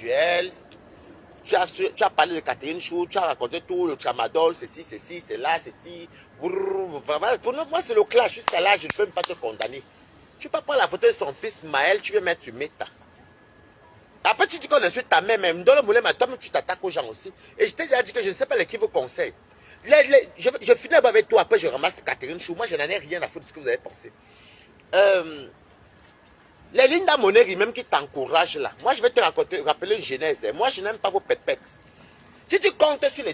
sexuelle. Tu as parlé de Catherine Chou, tu as raconté tout le tramadol, ceci, c'est là, ceci. Vraiment, pour nous, moi, c'est le clash. Jusqu'à là, je ne peux même pas te condamner. Tu peux pas prendre la photo de son fils Maël, tu veux mettre sur Meta. Après, tu dis qu'on insulte ta mère, même dans le moulin, mais toi-même, tu t'attaques aux gens aussi. Et je t'ai déjà dit que je ne sais pas qui vous conseille. Je finis avec toi, après, je ramasse Catherine Chou. Moi, je n'en ai rien à foutre de ce que vous avez pensé. Les Linda Moneri, même qui t'encouragent là. Moi, je vais te rappeler une genèse. Moi, je n'aime pas vos pépettes. Si tu comptes sur les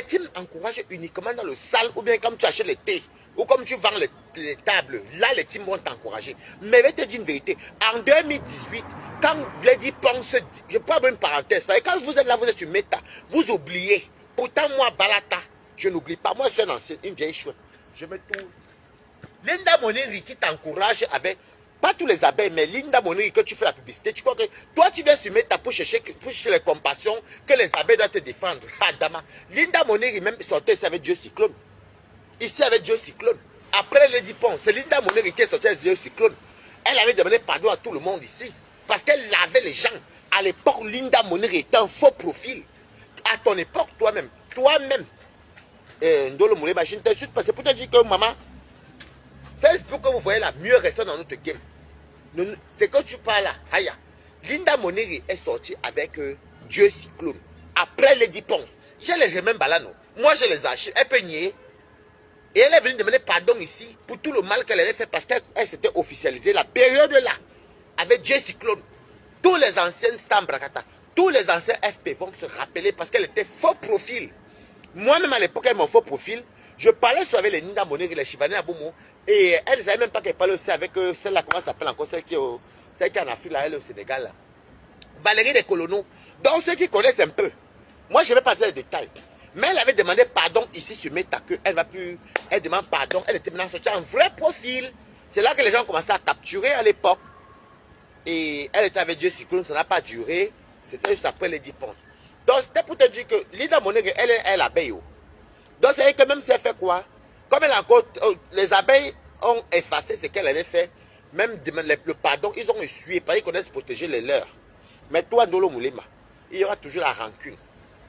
teams encouragent uniquement dans le salle ou bien comme tu achètes les thés ou comme tu vends les tables. Là, les teams vont t'encourager. Mais je vais te dire une vérité. En 2018, quand Lady pense, je prends une parenthèse, parce que quand vous êtes là, vous êtes sur Meta, vous oubliez. Pourtant, moi, Balata, je n'oublie pas. Moi, je suis une vieille chouette. Je me tourne. Linda Moneri qui t'encourage avec, pas tous les abeilles, mais Linda Moneri que tu fais la publicité, tu crois que toi tu viens sur Meta pour chercher les compassions, que les abeilles doivent te défendre. Ah, Dama. Linda Moneri même sortait ici avec Dieu Cyclone. Ici avec Dieu Cyclone. Après Lady Pont, c'est Linda Moneri qui est sortie avec Dieu Cyclone. Elle avait demandé pardon à tout le monde ici. Parce qu'elle lavait les gens. À l'époque, Linda Moneri était un faux profil. À ton époque, toi-même, Ndolo Moulema, je ne t'insulte pas. C'est pour te dire que maman, Facebook, que vous voyez là, mieux rester dans notre game. C'est que tu parles là, Aya. Linda Moneri est sortie avec Dieu Cyclone. Après Lady Ponce. Je les ai même balano. Moi, je les achète. Elle peut nier. Et elle est venue demander pardon ici pour tout le mal qu'elle avait fait parce qu'elle s'était officialisée la période là. Avec Dieu Cyclone. Tous les anciens Stam Brakata, tous les anciens FP vont se rappeler parce qu'elle était faux profil. Moi-même à l'époque, elle m'a faux profil. Je parlais sur avec les Linda Moneri, les Chivane Aboumo. Et elle ne savait même pas qu'elle parlait aussi avec celle-là, comment ça s'appelle encore, celle qui est en Afrique, là, elle est au Sénégal. Là. Valérie des Colonos. Donc ceux qui connaissent un peu. Moi, je ne vais pas dire les détails. Mais elle avait demandé pardon ici sur Meta, qu'elle va plus. Elle demande pardon. Elle était maintenant sortie un vrai profil. C'est là que les gens ont commencé à capturer à l'époque. Et elle était avec Dieu Cyclone, ça n'a pas duré. C'était juste après les 10 ponts. Donc c'était pour te dire que Linda Moneri, elle est l'abeille. Donc c'est que même si elle fait quoi? Comme elle a encore, les abeilles ont effacé ce qu'elle avait fait, même le pardon, ils ont essuyé, parce qu'ils connaissent protéger les leurs. Mais toi, Ndolo Moulema, il y aura toujours la rancune.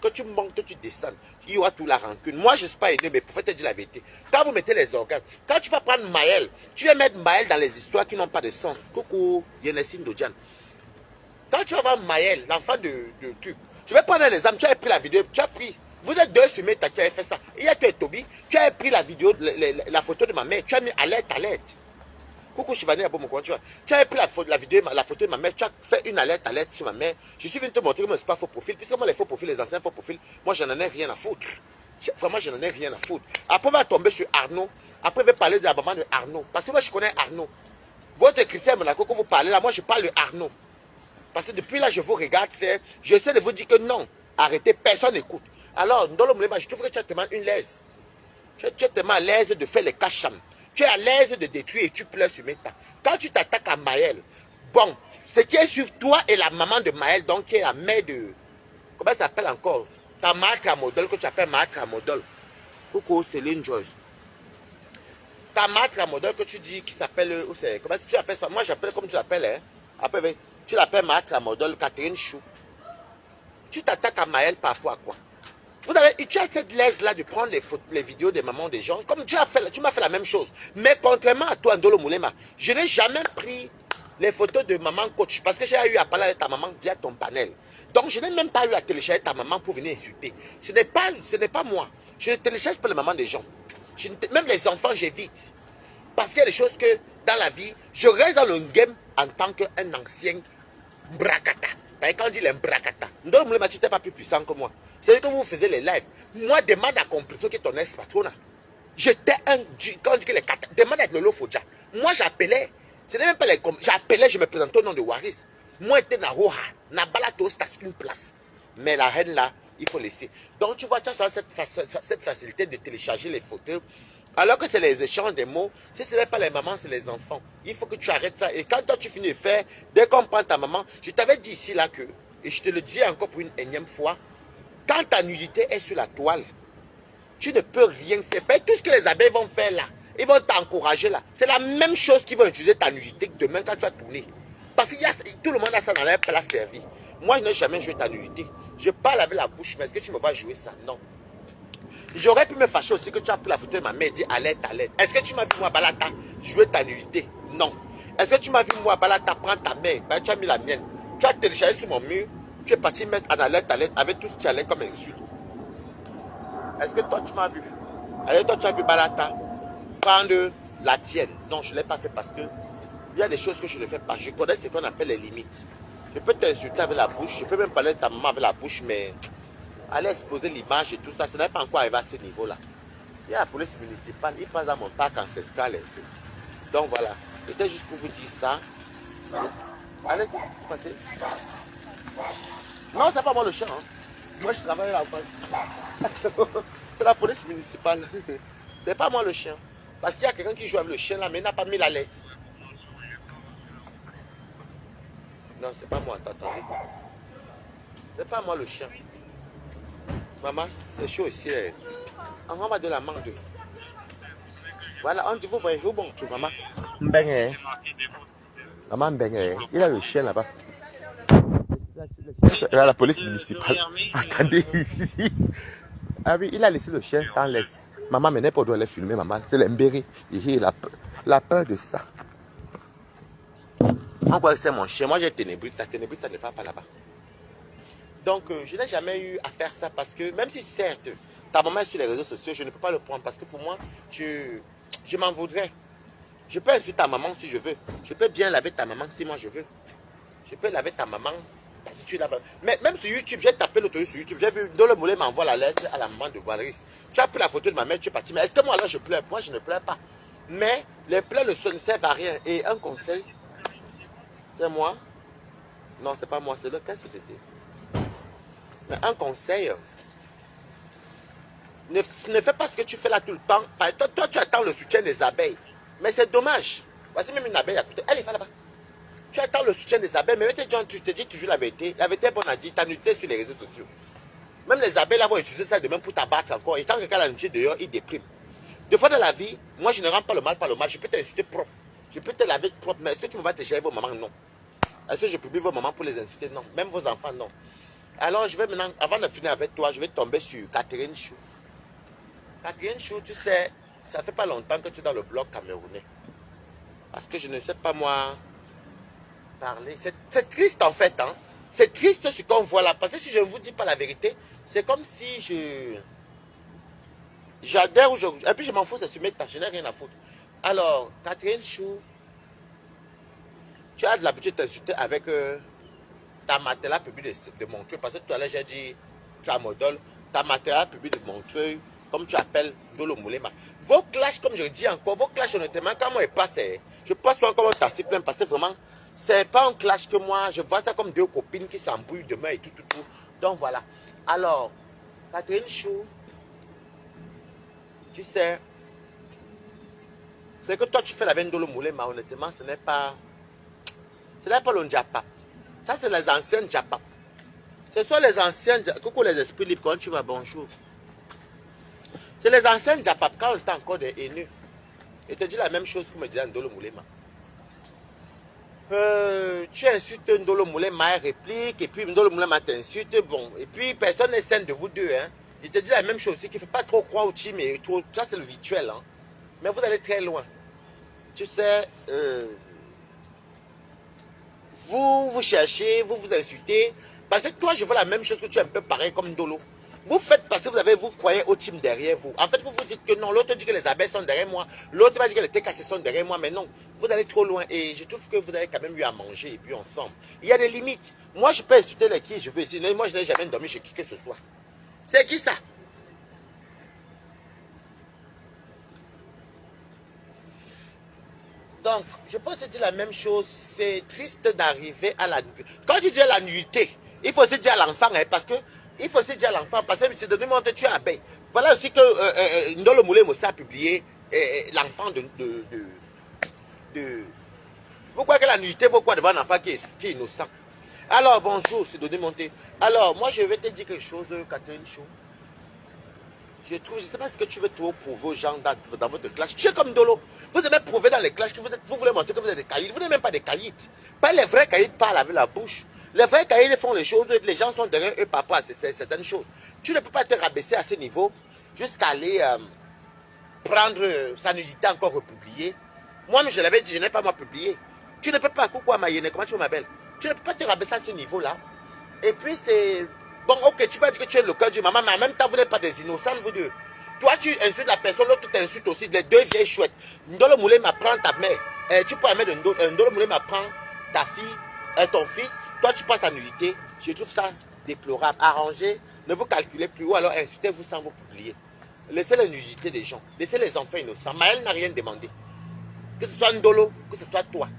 Quand tu montes, que tu descends, il y aura toujours la rancune. Moi, je ne suis pas aidé, mais pour te dire la vérité, quand vous mettez les organes, quand tu vas prendre Maël, tu vas mettre Maël dans les histoires qui n'ont pas de sens. Coucou, Yenessine Dodjan. Quand tu vas voir Maël, l'enfant de truc, je vais prendre un exemple, tu as pris la vidéo, tu as pris. Vous êtes deux sur Meta qui avez fait ça. Il y a toi et Toby, tu as pris la vidéo, la photo de ma mère, tu as mis alerte. Coucou Chivani Abomoko, tu vois. Tu as pris la photo de ma mère, tu as fait une alerte sur ma mère. Je suis venu te montrer que moi, ce n'est pas faux profil. Puisque moi, les faux profils, les anciens faux profils, moi, je n'en ai rien à foutre. Vraiment, je n'en ai rien à foutre. Après, on va tomber sur Arnaud. Après, je vais parler de la maman de Arnaud. Parce que moi, je connais Arnaud. Votre Christian Monaco, quand vous parlez là, moi, je parle de Arnaud. Parce que depuis là, je vous regarde faire. J'essaie de vous dire que non. Arrêtez, personne n'écoute. Alors, dans le moment, je trouve que tu as tellement une l'aise. Tu es tellement à l'aise de faire les cachams. Tu es à l'aise de détruire et tu pleures sur Meta. Quand tu t'attaques à Maël, bon, ce qui est sur toi et la maman de Maël, donc qui est la mère de... Comment ça s'appelle encore? Ta mère Tramodol, que tu appelles Mère Tramodol. Coucou, Céline Joyce. Ta mère Tramodol que tu dis qui s'appelle... Comment tu appelles ça? Moi, j'appelle comme tu l'appelles. Hein? Après, tu l'appelles Mère Tramodol, Catherine Chou. Tu t'attaques à Maël par rapport à quoi? Tu as cette laisse-là de prendre les vidéos des mamans des gens. Comme tu m'as fait la même chose. Mais contrairement à toi, Ndolo Moulema, je n'ai jamais pris les photos de maman coach. Parce que j'ai eu à parler avec ta maman via ton panel. Donc, je n'ai même pas eu à télécharger ta maman pour venir insulter. Ce n'est pas moi. Je ne télécharge pas les mamans des gens. Même les enfants, j'évite. Parce qu'il y a des choses que, dans la vie, je reste dans le game en tant qu'un ancien brakata. Quand on dit les brakata, Ndolo Moulema, tu n'étais pas plus puissant que moi. C'est que vous faisiez les lives. Moi, demande à compréhension qui est ton ex-patron. J'étais quand on dit que les kata, demande à être Lolo Fodja. Moi, j'appelais. Ce n'est même pas les. J'appelais, je me présentais au nom de Waris. Moi, j'étais dans Roha. Na Balato, c'était une place. Mais la reine là, il faut laisser. Donc, tu vois, tu as cette facilité de télécharger les photos. Alors que c'est les échanges des mots. Si ce n'est pas les mamans, c'est les enfants. Il faut que tu arrêtes ça. Et quand toi, tu finis de faire, dès qu'on prend ta maman, je t'avais dit ici là que, et je te le dis encore pour une énième fois, quand ta nudité est sur la toile, tu ne peux rien faire. Tout ce que les abeilles vont faire là, ils vont t'encourager là. C'est la même chose qu'ils vont utiliser ta nudité demain quand tu vas tourner. Parce que tout le monde a ça dans leur plat servi. Moi, je n'ai jamais joué ta nullité. Je parle avec la bouche, mais est-ce que tu me vois jouer ça? Non. J'aurais pu me fâcher aussi que tu as pris la photo de ma mère et dit alerte, alerte. Est-ce que tu m'as vu, moi, Balata, jouer ta nullité? Non. Est-ce que tu m'as vu, moi, Balata, prendre ta mère? Ben, tu as mis la mienne. Tu as téléchargé sur mon mur. Tu es parti mettre en alerte, alerte avec tout ce qui allait comme insulte. Est-ce que toi, tu m'as vu? Est-ce que toi, tu as vu Balata prendre la tienne? Non, je ne l'ai pas fait parce que il y a des choses que je ne fais pas. Je connais ce qu'on appelle les limites. Je peux t'insulter avec la bouche. Je peux même parler de ta maman avec la bouche, mais aller exposer l'image et tout ça, ce n'est pas encore arrivé à ce niveau-là. Il y a la police municipale, il passe dans mon parc ancestral et tout. Donc voilà, c'était juste pour vous dire ça. Allez-y, passez. Non, c'est pas moi le chien. Hein. Moi, je travaille là-bas. C'est la police municipale. C'est pas moi le chien. Parce qu'il y a quelqu'un qui joue avec le chien là, mais il n'a pas mis la laisse. Non, c'est pas moi, attendez. C'est pas moi le chien. Maman, c'est chaud ici. On va de la mangue. Voilà, on dit, vous voyez, vous bon, tu maman. Mbenge. Maman Mbenge, il a le chien là-bas. Là, la police municipale. Attendez. Ah oui, il a laissé le chien sans laisse. Maman, mais n'est pas doit les filmer, maman. C'est l'embéré. Il a peur de ça. On croit que c'est mon chien. Moi, j'ai Ténébrite. La Ténébrite, elle n'est pas là-bas. Donc, je n'ai jamais eu à faire ça parce que, même si certes, ta maman est sur les réseaux sociaux, je ne peux pas le prendre parce que pour moi, je m'en voudrais. Je peux insulter ta maman si je veux. Je peux bien laver ta maman si moi je veux. Je peux laver ta maman si tu laves. Mais même sur YouTube, j'ai tapé l'auto sur YouTube. J'ai vu, dans le Moulin m'envoie la lettre à la maman de Walris. Tu as pris la photo de ma mère, tu es parti. Mais est-ce que moi là je pleure? Moi je ne pleure pas. Mais les pleurs ne servent à rien. Et un conseil, c'est moi. Non, c'est pas moi, c'est de quelle société? Mais un conseil, ne fais pas ce que tu fais là tout le temps. Toi, tu attends le soutien des abeilles. Mais c'est dommage. Voici même une abeille à côté. Elle est là-bas. Tu attends le soutien des abeilles, mais tu te dis toujours la vérité. La vérité est bonne à dire. Tu as nutté sur les réseaux sociaux. Même les abeilles là vont utiliser ça demain pour t'abattre encore. Et quand quelqu'un l'a nuté dehors, il déprime. Deux fois dans la vie, moi je ne rends pas le mal par le mal. Je peux t'insulter propre. Je peux te laver propre. Mais est-ce que tu me vas te gérer vos mamans? Non. Est-ce que je publie vos mamans pour les insulter? Non. Même vos enfants? Non. Alors je vais maintenant, avant de finir avec toi, je vais tomber sur Catherine Chou. Catherine Chou, tu sais, ça fait pas longtemps que tu es dans le bloc camerounais. Parce que je ne sais pas moi parler. C'est triste en fait. Hein? C'est triste ce qu'on voit là. Parce que si je ne vous dis pas la vérité, c'est comme si j'adhère ou je... Et puis je m'en fous, c'est sur mes tâches, je n'ai rien à foutre. Alors, Catherine Chou, tu as de l'habitude de t'insulter avec ta matela publie de Montreuil. Parce que tout à l'heure j'ai dit, tu as modèle, ta matela publie de Montreuil, comme tu appelles Dolo Moulema. Vos clashs, comme je le dis encore, vos clashs honnêtement, quand moi je passe, je passe souvent comme un tassi plein parce que vraiment, c'est pas un clash que moi, je vois ça comme deux copines qui s'embrouillent demain et tout. Donc voilà. Alors, Catherine Chou, tu sais, c'est que toi tu fais la veine Dolo Moulema, honnêtement, ce n'est pas le Ndjapa. Ça, c'est les anciens Ndjapa. Ce sont les anciens, coucou les esprits libres, quand tu vas, bonjour. C'est les anciens Ndjapa, quand on était encore des haineux. Et te dit la même chose que me disait Ndolo Moulema. Tu insultes Ndolo Moulema, elle réplique, et puis Ndolo Moulema t'insulte, bon. Et puis personne n'est sain de vous deux. Hein. Il te dit la même chose aussi, qu'il ne faut pas trop croire au team, et trop, ça c'est le virtuel. Hein. Mais vous allez très loin. Tu sais, vous cherchez, vous insultez. Parce que toi, je vois la même chose que tu es un peu pareil comme Ndolo. Vous faites parce que vous croyez au team derrière vous. En fait, vous vous dites que non, l'autre dit que les abeilles sont derrière moi. L'autre va dire que les TKC sont derrière moi. Mais non, vous allez trop loin. Et je trouve que vous avez quand même eu à manger et puis ensemble. Il y a des limites. Moi, je peux insulter les qui je veux. Sinon, moi, je n'ai jamais dormi chez qui que ce soit. C'est qui ça? Donc, je peux te dire la même chose. C'est triste d'arriver à la... Quand tu dis à la nuitée, il faut se dire à l'enfant, hein, parce que... Il faut se dire à l'enfant, parce que c'est de nous montrer que tu es abeille. Voilà aussi que Ndolo Moulema a publié l'enfant de... Vous croyez que la nuitée vaut quoi devant un enfant qui est innocent? Alors, bonjour, c'est de monter. Alors, moi, je vais te dire quelque chose, Catherine Chou. Je ne sais pas ce que tu veux trop prouver aux gens dans votre clash. Tu es comme Ndolo. Vous aimez prouver dans les clashs que vous voulez montrer que vous êtes des caïds. Vous n'êtes même pas des caïds. Pas les vrais caïds parlent avec la bouche. Les vrais cahiers font les choses, les gens sont derrière eux par rapport à certaines choses. Tu ne peux pas te rabaisser à ce niveau jusqu'à aller prendre sa nudité encore republiée. Moi-même, je l'avais dit, je n'ai pas moi publié. Tu ne peux pas, coucou à Mayenne, comment tu m'appelles? Tu ne peux pas te rabaisser à ce niveau-là. Et puis c'est... Bon, ok, tu vas dire que tu es le cœur du maman, mais en même temps, vous n'êtes pas des innocents, vous deux. Toi, tu insultes la personne, l'autre t'insulte aussi, les deux vieilles chouettes. Ndolo Moulé m'apprend ta mère. Tu peux mettre Ndolo Moulé m'apprend ta fille, ton fils. Toi, tu passes à nullité. Je trouve ça déplorable. Arrangez, ne vous calculez plus ou alors insultez-vous sans vous publier. Laissez la nudité des gens. Laissez les enfants innocents. Maël n'a rien demandé. Que ce soit Ndolo, que ce soit toi.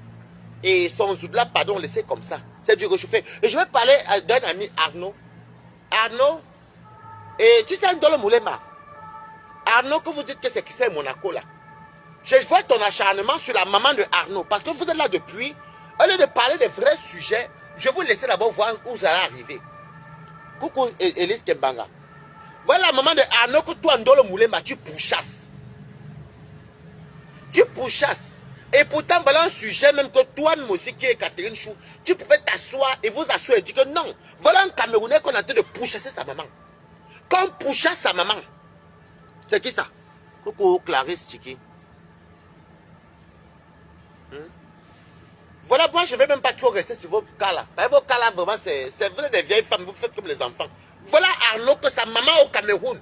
Et son zoudla, pardon, laissez comme ça. C'est du réchauffé. Et je vais parler d'un ami Arnaud. Arnaud, et tu sais Ndolo Moulema. Arnaud, que vous dites que c'est qui c'est Monaco là. Je vois ton acharnement sur la maman de Arnaud. Parce que vous êtes là depuis. Au lieu de parler des vrais sujets, je vais vous laisser d'abord voir où vous allez arriver. Coucou Elise Kembanga. Voilà la maman de Arnaud que toi, Ndolo Moulema, tu pourchasses. Tu pourchasses. Et pourtant, voilà un sujet même que toi-même aussi qui est Catherine Chou, tu pouvais t'asseoir et vous asseoir et dire que non. Voilà un Camerounais qu'on est en train de pourchasser sa maman. Quand on pourchasse sa maman, c'est qui ça? Coucou Clarisse Tiki. Voilà, moi je ne vais même pas trop rester sur vos cas là. Vos cas là, vraiment, vous êtes des vieilles femmes, vous faites comme les enfants. Voilà Arnaud que sa maman au Cameroun.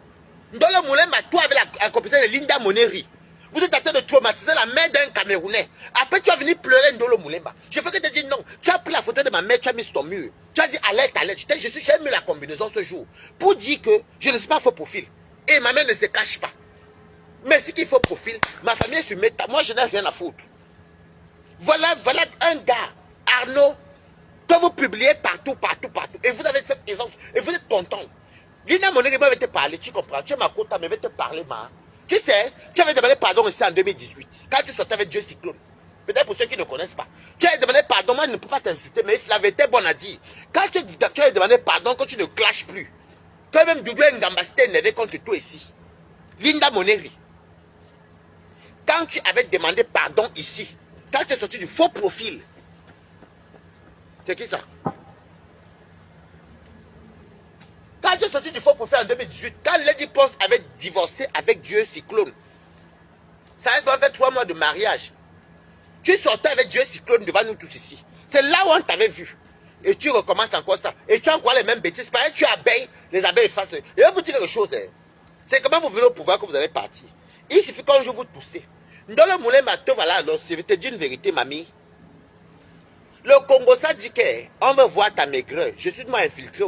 Ndolo Moulema, toi avec la compétition de Linda Moneri. Vous êtes en train de traumatiser la mère d'un Camerounais. Après, tu as venu pleurer Ndolo Moulema. Je veux que tu te dises non. Tu as pris la photo de ma mère, tu as mis sur ton mur. Tu as dit alerte, alerte. J'ai mis la combinaison ce jour. Pour dire que je ne suis pas faux profil. Et ma mère ne se cache pas. Mais ce qu'il faut profil, ma famille est sur méta. Moi, je n'ai rien à foutre. Voilà un gars, Arnaud, que vous publiez partout. Et vous avez cette aisance. Et vous êtes content. Lina Monegui va te parler, tu comprends. Tu es ma quota, mais va te parler, ma. Tu sais, tu avais demandé pardon ici en 2018. Quand tu sortais avec Dieu Cyclone. Peut-être pour ceux qui ne connaissent pas. Tu avais demandé pardon, moi je ne peux pas t'insulter, mais la vérité bonne à dire. Quand tu avais demandé pardon, quand tu ne clashes plus. Toi-même, Doudou Ngamba s'était énervé contre toi ici. Linda Moneri. Quand tu avais demandé pardon ici, quand tu es sorti du faux profil, c'est qui ça? Quand tu es sorti du faux profil en 2018, quand Lady Post avait divorcé avec Dieu Cyclone, ça a fait 3 mois de mariage. Tu sortais avec Dieu Cyclone devant nous tous ici. C'est là où on t'avait vu. Et tu recommences encore ça. Et tu as encore les mêmes bêtises. Pareil, tu abeilles, les abeilles effacent. Et je vais vous dire quelque chose. C'est comment vous venez au pouvoir que vous allez partir. Il suffit qu'un jour vous toussez. Dans le moulin matin, voilà, alors, je vais te dire une vérité, mamie. Le Congo, ça dit qu'on veut voir ta maigreur. Je suis de moi infiltré.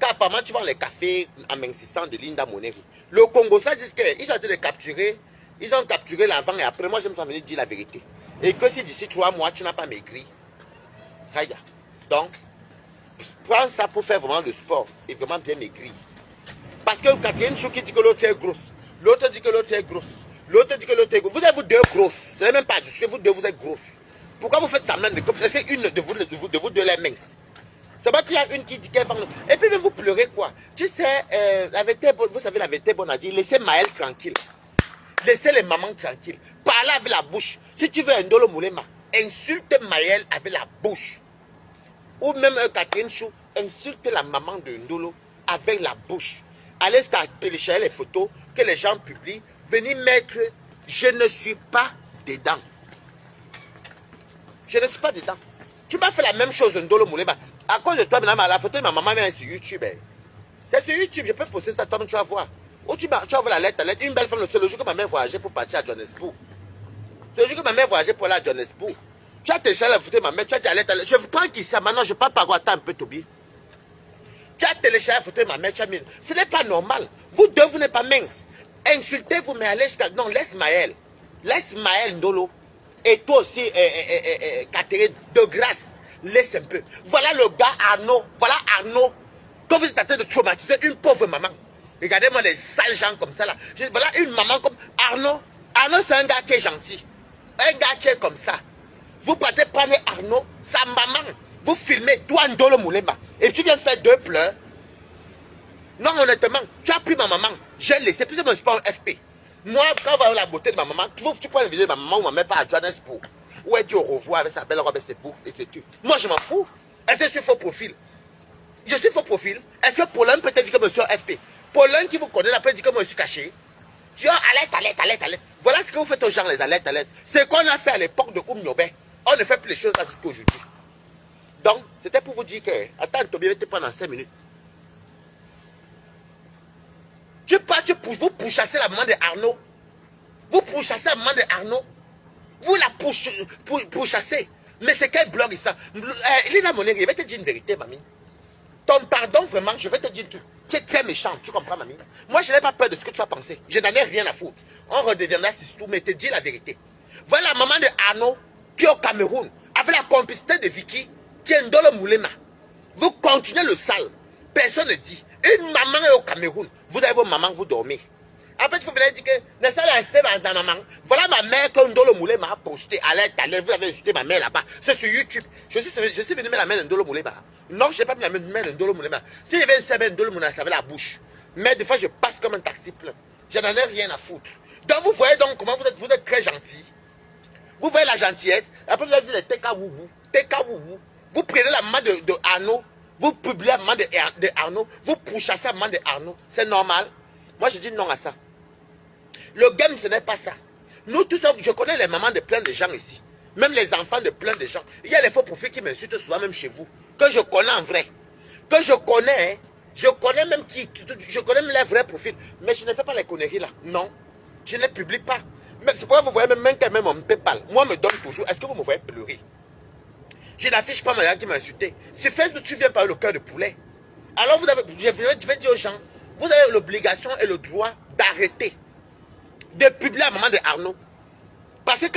Car apparemment, tu vends les cafés amincissants de Linda Moneri. Le Congo, ça dit qu'ils ont été les capturer. Ils ont capturé l'avant et après, moi, je me suis venu dire la vérité. Et que si d'ici 3 mois, tu n'as pas maigri. Aïe. Donc, prends ça pour faire vraiment le sport et vraiment bien maigrir. Parce que Catherine Chou qui dit que l'autre est grosse. L'autre dit que l'autre est grosse. L'autre dit que l'autre est grosse. Vous êtes vous deux grosses. Ce n'est même pas du tout. Vous deux, vous êtes grosses. Pourquoi vous faites semblant de comme est-ce qu'une de vous deux est mince? C'est pas qu'il y a une qui dit qu'elle va... Et puis même vous pleurez quoi? Tu sais, la vérité, vous savez la vérité bonne à dire. Laissez Maël tranquille. Laissez les mamans tranquilles. Parlez avec la bouche. Si tu veux un Ndolo Moulema, insulte Maël avec la bouche. Ou même un Catherine Chou, insulte la maman de Ndolo avec la bouche. Allez télécharger les photos que les gens publient. Venez mettre, je ne suis pas dedans. Je ne suis pas dedans. Tu m'as fait la même chose, Ndolo Moulema. À cause de toi, la photo de ma maman est sur YouTube. C'est sur YouTube, je peux poster ça, toi tu vas voir. Où tu vas voir la lettre, une belle femme, c'est le jour que ma mère voyageait pour partir à Johannesburg. C'est le jour que ma mère voyageait pour aller à Johannesburg. Tu as téléchargé la photo de ma mère, tu as dit à lettre, je vous prends qui ça, maintenant je parle pas quoi, attends un peu Toby. Tu as téléchargé la photo de ma mère, tu as mis. Ce n'est pas normal. Vous deux, vous n'êtes pas mince. Insultez-vous, mais allez jusqu'à... Non, laisse Maël. Laisse Maël Ndolo. Et toi aussi, Catherine, de grâce, laisse un peu. Voilà le gars Arnaud. Voilà Arnaud. Quand vous êtes en train de traumatiser une pauvre maman. Regardez-moi les sales gens comme ça là. Voilà une maman comme Arnaud. Arnaud, c'est un gars qui est gentil. Un gars qui est comme ça. Vous partez prendre Arnaud, sa maman. Vous filmez, toi, Ndolo Moulema. Et tu viens faire 2 pleurs. Non, honnêtement, tu as pris ma maman. J'ai laissé. Puis je me suis pas un FP. Moi, quand on va voir la beauté de ma maman, tu prends la vidéo de ma maman ou ma mère pas à Johannesburg. Où elle dit au revoir avec sa belle robe et ses boucles et tout. Moi, je m'en fous. Est-ce que je suis faux profil? Je suis faux profil. Est-ce que Paulin peut te dire que monsieur FP? Paulin qui vous connaît là peut dire que je suis caché. Tu as alerte. Voilà ce que vous faites aux gens, les alertes. C'est ce qu'on a fait à l'époque de Oumnobé. On ne fait plus les choses là jusqu'à aujourd'hui. Donc, c'était pour vous dire que, attends, Tobi va te prendre en 5 minutes. Vous pourchassez la maman de Arnaud. Vous pourchassez la maman de Arnaud. Vous la pourchassez. Mais c'est quel blog ça? Lina Moneri, je vais te dire une vérité, mamie. Ton pardon, vraiment, je vais te dire tout. Tu es très méchant, tu comprends, mamie? Moi, je n'ai pas peur de ce que tu as pensé. Je n'en ai rien à foutre. On redeviendra sur tout, mais te dis la vérité. Voilà la maman de Arnaud qui est au Cameroun, avec la complicité de Vicky, qui est Ndolo Moulema. Vous continuez le sale. Personne ne dit. Une maman est au Cameroun. Vous avez vos mamans, vous dormez. Après, tu venir dire que n'est-ce pas respect dans maman. Voilà ma mère que Ndolo Moulema a posté à l'aide. Vous avez insulté ma mère là-bas. C'est sur YouTube. Je suis venu mettre la main de Ndolo Moulema. Non, je n'ai pas mis la main de Ndolo Moulema. Si j'avais une semaine, Ndolo Moulema, ça avait la bouche. Mais des fois, je passe comme un taxi plein. Je n'en ai rien à foutre. Donc, vous voyez donc comment vous êtes très gentil. Vous voyez la gentillesse. Après, vous avez dit les TK Woubou. TK Woubou. Vous prenez la main de Arnaud. Vous publiez la main de Arnaud. Vous pourchassez la main de Arnaud. C'est normal. Moi, je dis non à ça. Le game, ce n'est pas ça. Nous tous, je connais les mamans de plein de gens ici. Même les enfants de plein de gens. Il y a les faux profils qui m'insultent souvent, même chez vous. Que je connais en vrai. Que je connais, hein. Je connais même les vrais profils. Mais je ne fais pas les conneries là. Non. Je ne les publie pas. C'est pourquoi vous voyez même quand même on me PayPal. Moi, me donne toujours. Est-ce que vous me voyez pleurer? Je n'affiche pas ma gens qui m'a insulté. Si Facebook, tu viens par le cœur de poulet. Alors, je vais dire aux gens, vous avez l'obligation et le droit d'arrêter de publier la maman de Arnaud. Parce que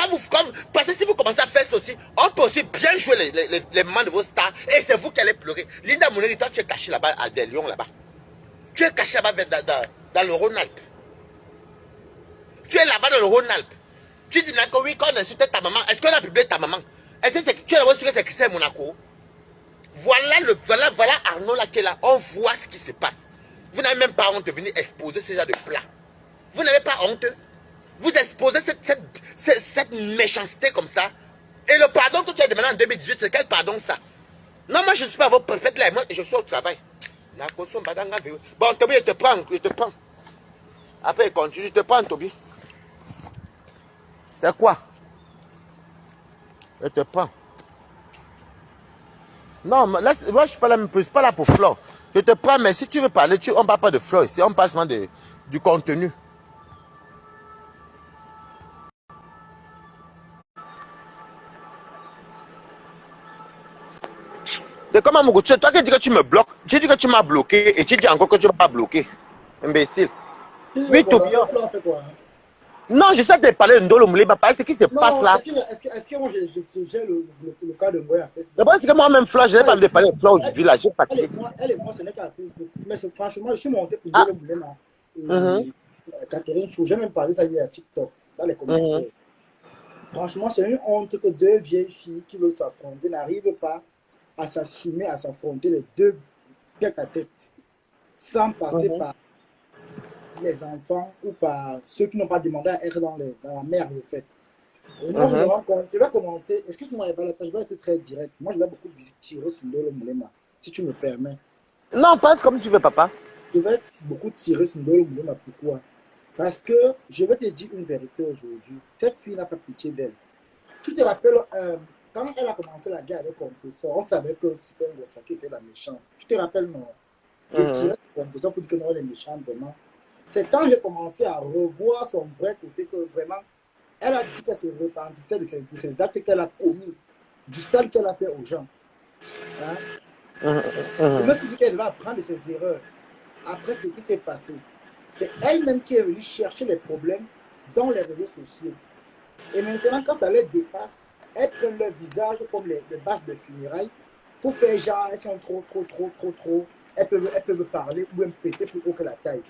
parce que si vous commencez à faire ça aussi, on peut aussi bien jouer les mamans de vos stars et c'est vous qui allez pleurer. Linda Moneri, toi, tu es caché là-bas à des lions là-bas. Tu es caché là-bas dans le Rhône-Alpes. Tu es là-bas dans le Rhône-Alpes. Tu dis que oui, quand on insultait ta maman, est-ce qu'on a publié ta maman? Est-ce que tu es là-bas sur c'est Monaco? Voilà Arnaud là qui est là. On voit ce qui se passe. Vous n'avez même pas honte de venir exposer ce genre de plat. Vous n'avez pas honte. Vous exposez cette méchanceté comme ça. Et le pardon que tu as demandé en 2018, c'est quel pardon ça? Non, moi je ne suis pas votre prophète là. Moi je suis au travail. Bon, Tobi, je te prends. Après, continue, je te prends, Tobi. C'est quoi? Je te prends. Non, là, moi je suis pas là, pas là pour Flore. Je te prends, mais si tu veux parler, on ne parle pas de Flore ici, on parle seulement du contenu. C'est comme Amogo, toi qui dis que tu me bloques, tu dis que tu m'as bloqué et tu dis encore que tu ne vas pas bloquer. Imbécile. Oui, Tobi. Non, je sais te parler de Ndolo Moulema, parce que ce qui se passe là. Est-ce que moi j'ai le cas de moi à Facebook? D'abord, c'est que moi-même, Flore, je n'ai pas envie de parler de Flore aujourd'hui là. Elle et moi, ce n'est qu'à Facebook. Mais franchement, je suis monté pour Ndolo Moulema. Catherine Chou, j'ai même parlé ça hier à TikTok, dans les commentaires. Franchement, c'est une honte que deux vieilles filles qui veulent s'affronter n'arrivent pas à s'assumer, à s'affronter les deux tête à tête, sans passer par les enfants ou par ceux qui n'ont pas demandé à être dans la mer, le fait. Et moi, je vais commencer. Excuse-moi, je vais être très direct. Moi, je vais beaucoup tirer sur Ndolo Moulema, si tu me permets. Non, passe comme tu veux, papa. Je vais beaucoup tirer sur Ndolo Moulema. Pourquoi? Parce que je vais te dire une vérité aujourd'hui. Cette fille n'a pas pitié d'elle. Tu te rappelles, quand elle a commencé la guerre avec Compressor, on savait que c'était un qui était la méchante. Tu te rappelles, non? Je tirais sur Compressor pour dire que non, elle est méchante, vraiment. C'est quand j'ai commencé à revoir son vrai côté que vraiment, elle a dit qu'elle se repentissait de ses actes qu'elle a commis, du sale qu'elle a fait aux gens. Hein? Je me suis dit qu'elle va apprendre de ses erreurs après ce qui s'est passé. C'est elle-même qui est venue chercher les problèmes dans les réseaux sociaux. Et maintenant, quand ça les dépasse, elles prennent leur visage comme les bâches de funérailles pour faire genre, elles sont trop. Elles peuvent parler ou même péter plus haut que la taille.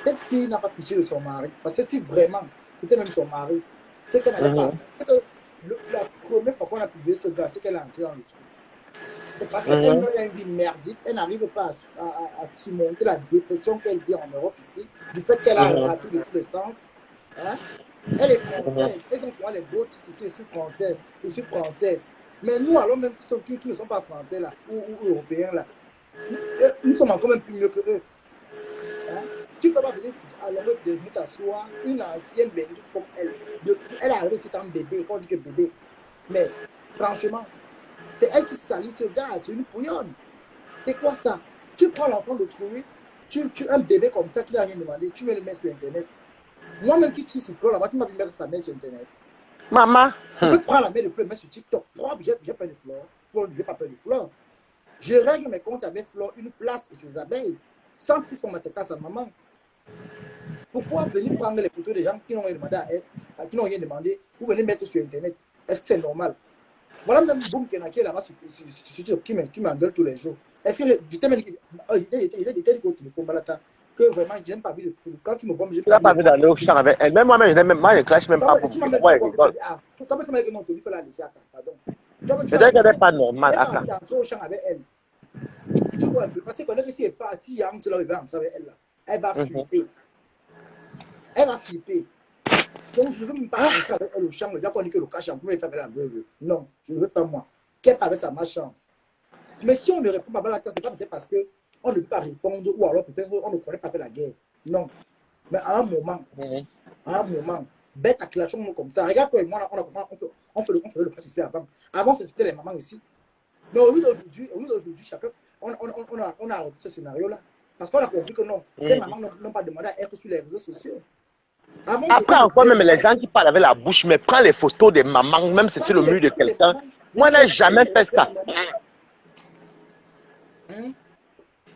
Cette fille n'a pas pitié de son mari. Parce que si vraiment, c'était même son mari, c'est qu'elle n'avait pas. La première fois qu'on a publié ce gars, c'est qu'elle a entré dans le truc. C'est parce qu'elle a une vie merdique, elle n'arrive pas à surmonter la dépression qu'elle vit en Europe ici, du fait qu'elle a raté de tous les sens. Hein? Elle est française. Elles ont souvent les beaux titres ici, je suis française. Mais nous, alors même qui ne sont pas français là, ou européens là, nous sommes encore même plus mieux que eux. Hein? Tu ne peux pas venir à longueur de venir t'asseoir, une ancienne bénisse comme elle. Elle est arrivée, c'est un bébé, quand on dit que bébé. Mais franchement, c'est elle qui salit ce gars, c'est une pouillonne. C'est quoi ça? Tu prends l'enfant d'autrui, un bébé comme ça qui n'a rien demandé, tu veux le mettre sur Internet. Moi-même qui tire sur Flore là-bas, tu m'as vu mettre sa main sur Internet. Maman. Je peux prendre la main de Flore, mettre sur TikTok. Propre, j'ai pas de Flore. Flore, je n'ai pas peur de Flore. Je règle mes comptes avec Flore, une place et ses abeilles, sans plus qu'on m'attaque à sa maman. Pourquoi venir prendre les photos des gens qui n'ont rien demandé à elle, qui n'ont rien demandé, vous venez mettre sur Internet? Est-ce que c'est normal? Voilà même Boum Kenaki là-bas qui m'engueule tous les jours. Est-ce que je t'ai dit, il était au téléphone, Balata, que vraiment, je n'aime pas vu le quand tu me vois, je n'ai Tu n'as pas vu d'aller au champ avec elle. Même moi-même, moi, je ne clash même pas pour tu m'as moi, elle rigole. comment elle non, il faut la laisser à pardon. Peut-être qu'elle n'est pas normale, elle Aka. va entrer au champ avec elle. Tu vois un peu, parce que quand elle est partie, il y a un seul va entrer avec elle là. Elle va flipper. Elle va flipper. Donc, je ne veux même pas entrer avec elle au champ. Le gars qu'on dit que le cache en pouvait faire la veuve. Non, je ne veux pas moi. Qu'elle avait sa malchance. Mais si on ne répond pas à la classe, c'est pas peut-être parce qu'on ne peut pas répondre ou alors peut-être on ne connaît pas faire la guerre. Non. Mais à un moment, bête acclamation comme ça. Regarde toi et moi, on fait le fait ici avant. Avant, c'était les mamans ici. Mais au lieu d'aujourd'hui, chacun, on a ce scénario-là. Parce qu'on a compris que non, ces mamans n'ont pas demandé à être sur les réseaux sociaux. Après, encore même les gens qui parlent avec la bouche, mais prends les photos des mamans, même si c'est le mur de quelqu'un. Moi, je n'ai jamais fait ça.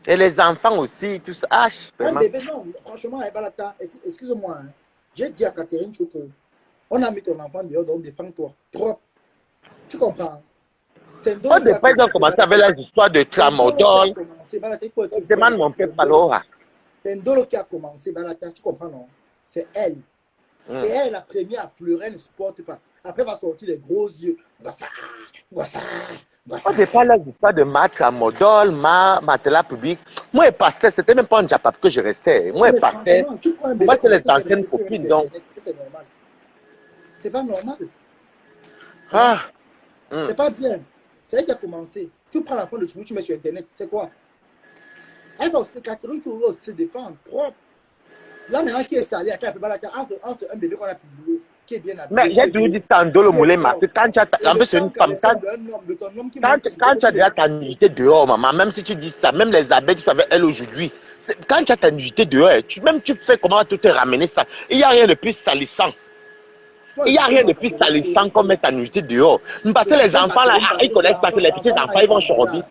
Et les enfants aussi, tout ça. Ah, un bébé, non, franchement, excuse-moi. Hein. J'ai dit à Catherine que on a mis ton enfant dehors, donc défends-toi. Propre. Tu comprends? Au départ, ils ont commencé avec les histoires de tramadol. Demande mon père Palora. C'est Ndolo qui a commencé, Balata, tu comprends, non? C'est elle. Et elle est la première à pleurer, elle ne supporte pas. Après, elle va sortir les gros yeux. Au départ, les histoires de ma tramadol, matelas public. Moi, je passais, c'était même pas un Japap que je restais. Moi, je passais. Moi, c'est les anciennes copines, donc. C'est normal. C'est pas normal. Ah. C'est pas bien. C'est elle qui a commencé. Tu prends l'enfant de tu mets sur Internet, c'est quoi? Elle va aussi, Catherine, tu vas aussi se défendre propre. Là, maintenant, qui est salé, entre un bébé qu'on a publié, qui est bien habillé. Mais j'ai toujours dit tantôt le moulin, que quand tu as, en plus, c'est une femme, quand tu as déjà ta nudité dehors, maman, même si tu dis ça, même les abeilles qui sont avec elle aujourd'hui, quand tu as ta nudité dehors, tu fais comment tu te ramener ça. Il n'y a rien de plus salissant. Il n'y a rien de plus salissant comme mettre ta nudité dehors. Parce que les enfants, là, ils ne connaissent pas que les petits enfants, ils vont choisir.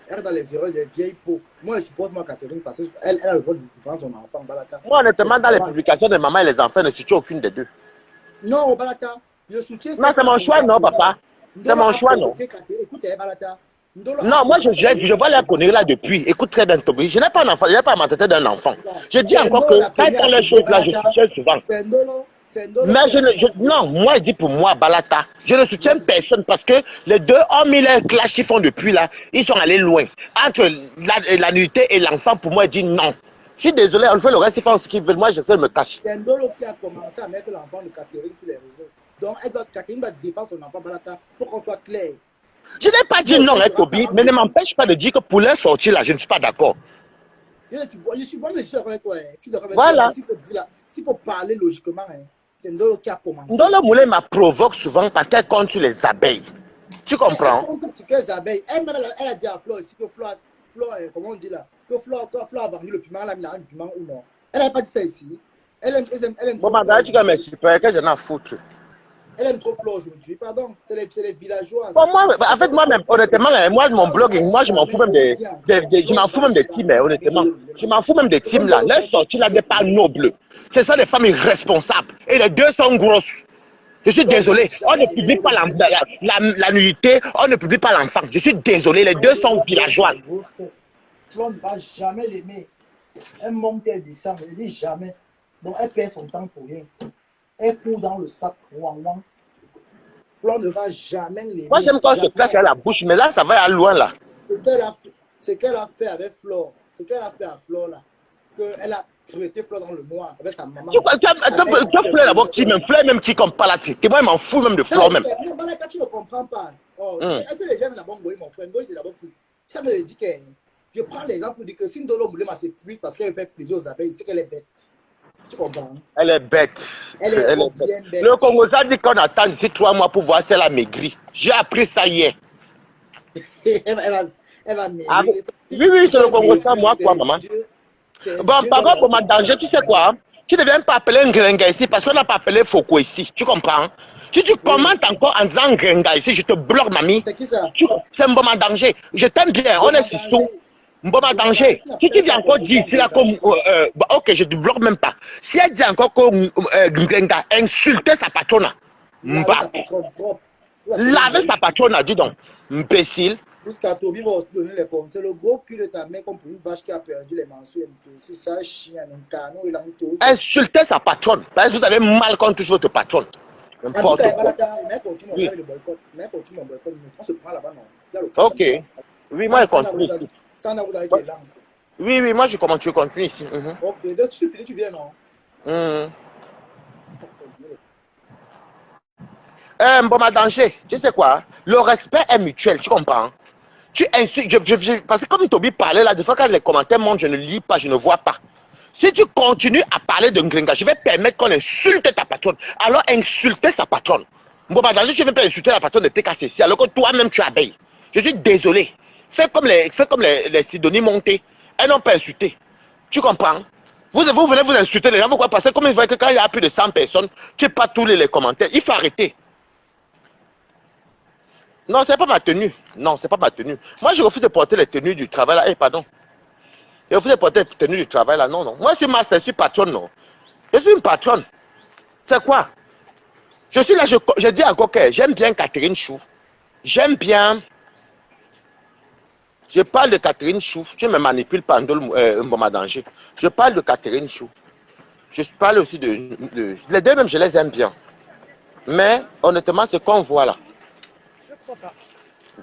Elle est dans les erreurs des vieilles peaux. Moi, je supporte Catherine parce qu'elle a le rôle de défendre son enfant. Balata. Moi, honnêtement, dans les publications de maman et les enfants, je ne soutiens aucune des deux. Non, Balata, je soutiens. Non, c'est mon choix, non, papa. C'est mon choix, non. Écoutez, Balata. Non, moi, je vois la connerie là depuis. Écoute très bien, Toby. Je n'ai pas un enfant, je n'ai pas ma tête d'un enfant. Je dis encore que quand il y a les choses là, je soutiens souvent. Mais non, moi je dis pour moi, Balata, je ne soutiens personne parce que les deux ont mis les clashs qu'ils font depuis là, ils sont allés loin. Entre la nuitée et l'enfant, pour moi, je dis non. Je suis désolé, on fait le reste, ils font ce qu'ils veulent, moi je sais me cacher. C'est Ndolo qui a commencé à mettre l'enfant de Catherine sur les réseaux. Donc Catherine doit défendre son enfant, Balata, pour qu'on soit clair. Je n'ai pas dit non, Toby, mais ne m'empêche pas de dire que pour leur sortie là, je ne suis pas d'accord. Je suis bon, mais je suis d'accord avec toi. Voilà. S'il faut parler logiquement, c'est Ndolo qui a commencé. Ndolo Moulin m'a provoque souvent parce qu'elle compte sur les abeilles. Tu comprends? Elle compte sur les abeilles. Elle a dit à Flore ici que Flore, comment on dit là, que Flore a vendu le piment, elle a mis le piment ou non. Elle n'a pas dit ça ici. Elle aime bon, madame, tu vas me super, que j'en ai à foutre. Elle aime trop Flore aujourd'hui, pardon. C'est les villageois. Bon, moi, en fait, moi-même, honnêtement, moi, mon blog, moi, je m'en fous même je m'en fous même des teams, honnêtement. Je m'en fous même des teams là. Leur sortie là n'est pas noble. C'est ça, les femmes irresponsables. Et les deux sont grosses. Je suis désolé. On ne publie pas la nudité, on ne publie pas l'enfant. Je suis désolé, les deux sont villageois. Flore ne va jamais l'aimer. Elle monte, elle descend, elle ne dit jamais. Donc, elle perd son temps pour rien. Elle court dans le sac, ouang. Flore ne va jamais l'aimer. Moi, j'aime quand je clash à la bouche, mais là, ça va aller loin, là. Ce qu'elle a fait avec Flore, ce qu'elle a fait à Flore, là, fouetté Fleur dans le noir avec sa maman. Tu Fleur d'abord qui même, Fleur même qui comme pas la traité. Moi, il m'en fout même de Fleur même. Non, Balaka, tu ne comprends pas. Oh, est-ce que les gens d'abord Ngoï, mon frère, Ngoï, c'est d'abord qui. Ça me dit que. Je prends l'exemple pour dire que si Ndolo Moulema s'épuise parce qu'elle fait plaisir aux abeilles, c'est qu'elle est bête. Tu comprends? Elle est bête. Elle est bien bête. Le Congo ça dit qu'on attend d'ici 3 mois pour voir si elle a maigri. J'ai appris ça hier. elle va maigrir. Oui, c'est le Congo ça, moi, quoi, maman. Bon, par contre, pour ma danger, tu sais quoi? Tu ne viens pas appeler Ngrenga ici parce qu'on n'a pas appelé Foko ici. Tu comprends? Si tu commentes encore en disant Ngrenga ici, je te bloque, mamie. C'est qui ça? C'est un bon danger. Je t'aime bien, on est sous. Bon danger. Si tu dis encore dire ici là comme ok, je te bloque même pas. Si elle dit encore que Ngrenga insulter sa patronne, laver sa patronne, dis donc, imbécile. Jusqu'à Toby va se donner les pommes. C'est le gros cul de ta mère comme pour une vache qui a perdu les morceaux imbécile. Ça chien, un canon, il a mis tout. Insulter sa patronne. Parce que vous avez mal quand touche votre patronne. N'importe quoi. Mais continue avec le boycott. Mais continue mon boycott. On se prend là-bas, non. Ok. Oui, moi je continue. Ça n'a pas été lancé. Oui, moi je continue ici. Ok, donc tu finis, tu viens, non? Bon, ma danger, tu sais quoi? Le respect est mutuel, tu comprends? Tu insultes, parce que comme Toby parlait là, des fois quand les commentaires montent, je ne lis pas, je ne vois pas. Si tu continues à parler de Ngrenga, je vais permettre qu'on insulte ta patronne. Alors insulter sa patronne. Bon, ma danger, je ne vais pas insulter la patronne de TKCC, alors que toi-même tu abeilles. Je suis désolé. Fais comme les Sidonie montés. Elles n'ont pas insulté. Tu comprends? Vous venez vous insulter les gens, pourquoi? Parce que comme ils voient que quand il y a plus de 100 personnes, tu n'es pas tous les commentaires. Il faut arrêter. Non, c'est pas ma tenue. Non, c'est pas ma tenue. Moi, je refuse de porter les tenues du travail là. Pardon. Je refuse de porter les tenues du travail là. Non. Moi, je suis patronne, non. Je suis une patronne. C'est quoi? Je suis là, je dis encore que j'aime bien Catherine Chou. J'aime bien. Je parle de Catherine Chou. Tu me manipules pas, Mboma Danger. Je parle de Catherine Chou. Je parle aussi de. Les deux même, je les aime bien. Mais, honnêtement, ce qu'on voit là.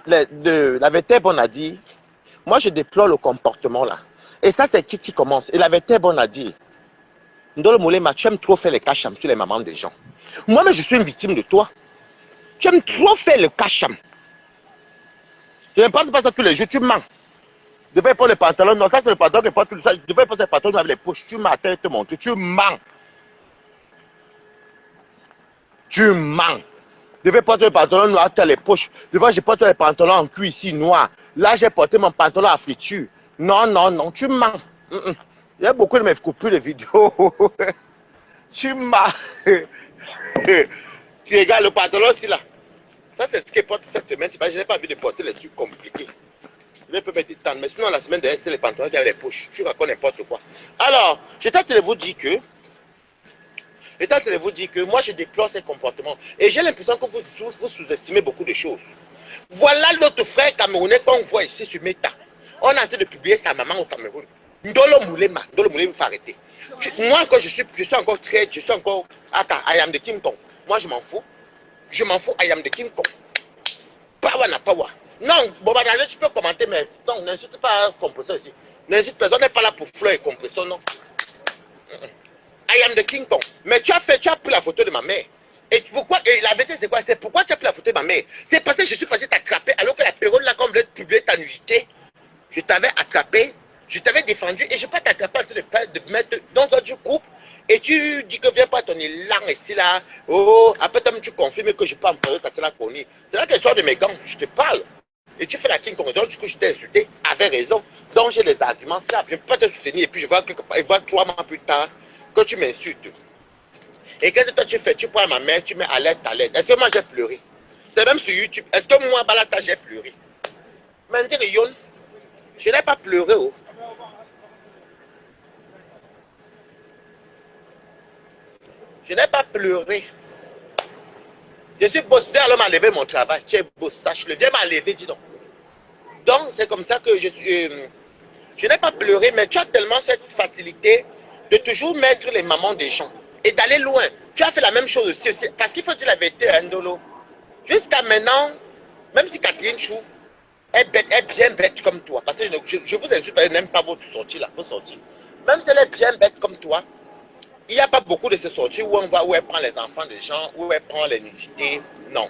La Vétèbre, on a dit, moi je déplore le comportement là. Et ça, c'est qui commence. Et la Vétèbre, on a dit, Ndolo Moulema, tu aimes trop faire les cacham sur les mamans des gens. Moi-même, je suis une victime de toi. Tu aimes trop faire le cacham. Je ne pense pas ça tous les jours, tu mens. Je devais prendre le pantalon, non, ça c'est le pantalon qui porte tout ça. Je devais prendre le pantalon avec les poches, tu m'as tête montre, tu mens. Tu mens. Je devais porter le pantalon noir, tu as les poches. Devant, je porte les pantalons en cuir ici, noir. Là, j'ai porté mon pantalon à friture. Non, tu mens. Il y a beaucoup de mes coupures de vidéos. Tu mens. Tu regardes le pantalon aussi là. Ça, c'est ce qu'il porte cette semaine. Je n'ai pas envie de porter les trucs compliqués. Je vais mettre temps. Mais sinon, la semaine dernière, c'est les pantalons qui avaient les poches. Tu racontes n'importe quoi. Alors, j'étais en train de vous dire que. Moi, je déplore ces comportements. Et j'ai l'impression que vous sous-estimez beaucoup de choses. Voilà l'autre frère camerounais qu'on voit ici sur Meta. On est en train de publier sa maman au Cameroun. Ndolo Moulema, il faut arrêter. Moi, quand je suis encore I am the King Kong. Moi, je m'en fous. I am the King Kong. Power na power. Non, bon, tu peux commenter, mais non, n'insulte pas compresseur ici. N'insulte personne, n'est pas là pour fleur et compresseur, non. I am the King Kong. Mais tu as pris la photo de ma mère. Et pourquoi? Et la vérité, c'est quoi? C'est pourquoi tu as pris la photo de ma mère? C'est parce que je suis passé t'attraper, alors que la période là, quand on voulait publier ta nudité, je t'avais attrapé, je t'avais défendu, et je ne peux pas t'attraper en train de mettre dans un du groupe, et tu dis que viens pas ton élan ici là. Oh, après tu confirmes que je ne peux pas employer ta chronique. C'est là que l'histoire de mes gants, je te parle. Et tu fais la King Kong, donc du coup je t'ai insulté, avec raison. Donc j'ai les arguments fiables, je ne peux pas te soutenir, et puis je vois 3 mois plus tard que tu m'insultes. Et qu'est-ce que toi tu fais? Tu prends ma mère, tu mets alerte. Est-ce que moi j'ai pleuré? C'est même sur YouTube. Est-ce que moi, Balata, j'ai pleuré? Maintenant, Yon, je n'ai pas pleuré. Oh. Je n'ai pas pleuré. Je suis bossé, alors m'a levé mon travail. Tu es boss, sache-le. Dieu m'a levé, dis donc. Donc, c'est comme ça que je suis. Je n'ai pas pleuré, mais tu as tellement cette facilité de toujours mettre les mamans des gens et d'aller loin. Tu as fait la même chose aussi. Parce qu'il faut dire la vérité, Ndolo. Jusqu'à maintenant, même si Catherine Chou est bien bête comme toi, parce que je vous insulte, je n'aime pas votre sortie là, vos sorties. Même si elle est bien bête comme toi, il n'y a pas beaucoup de ces sorties où on va, où elle prend les enfants des gens, où elle prend les nudités. Non.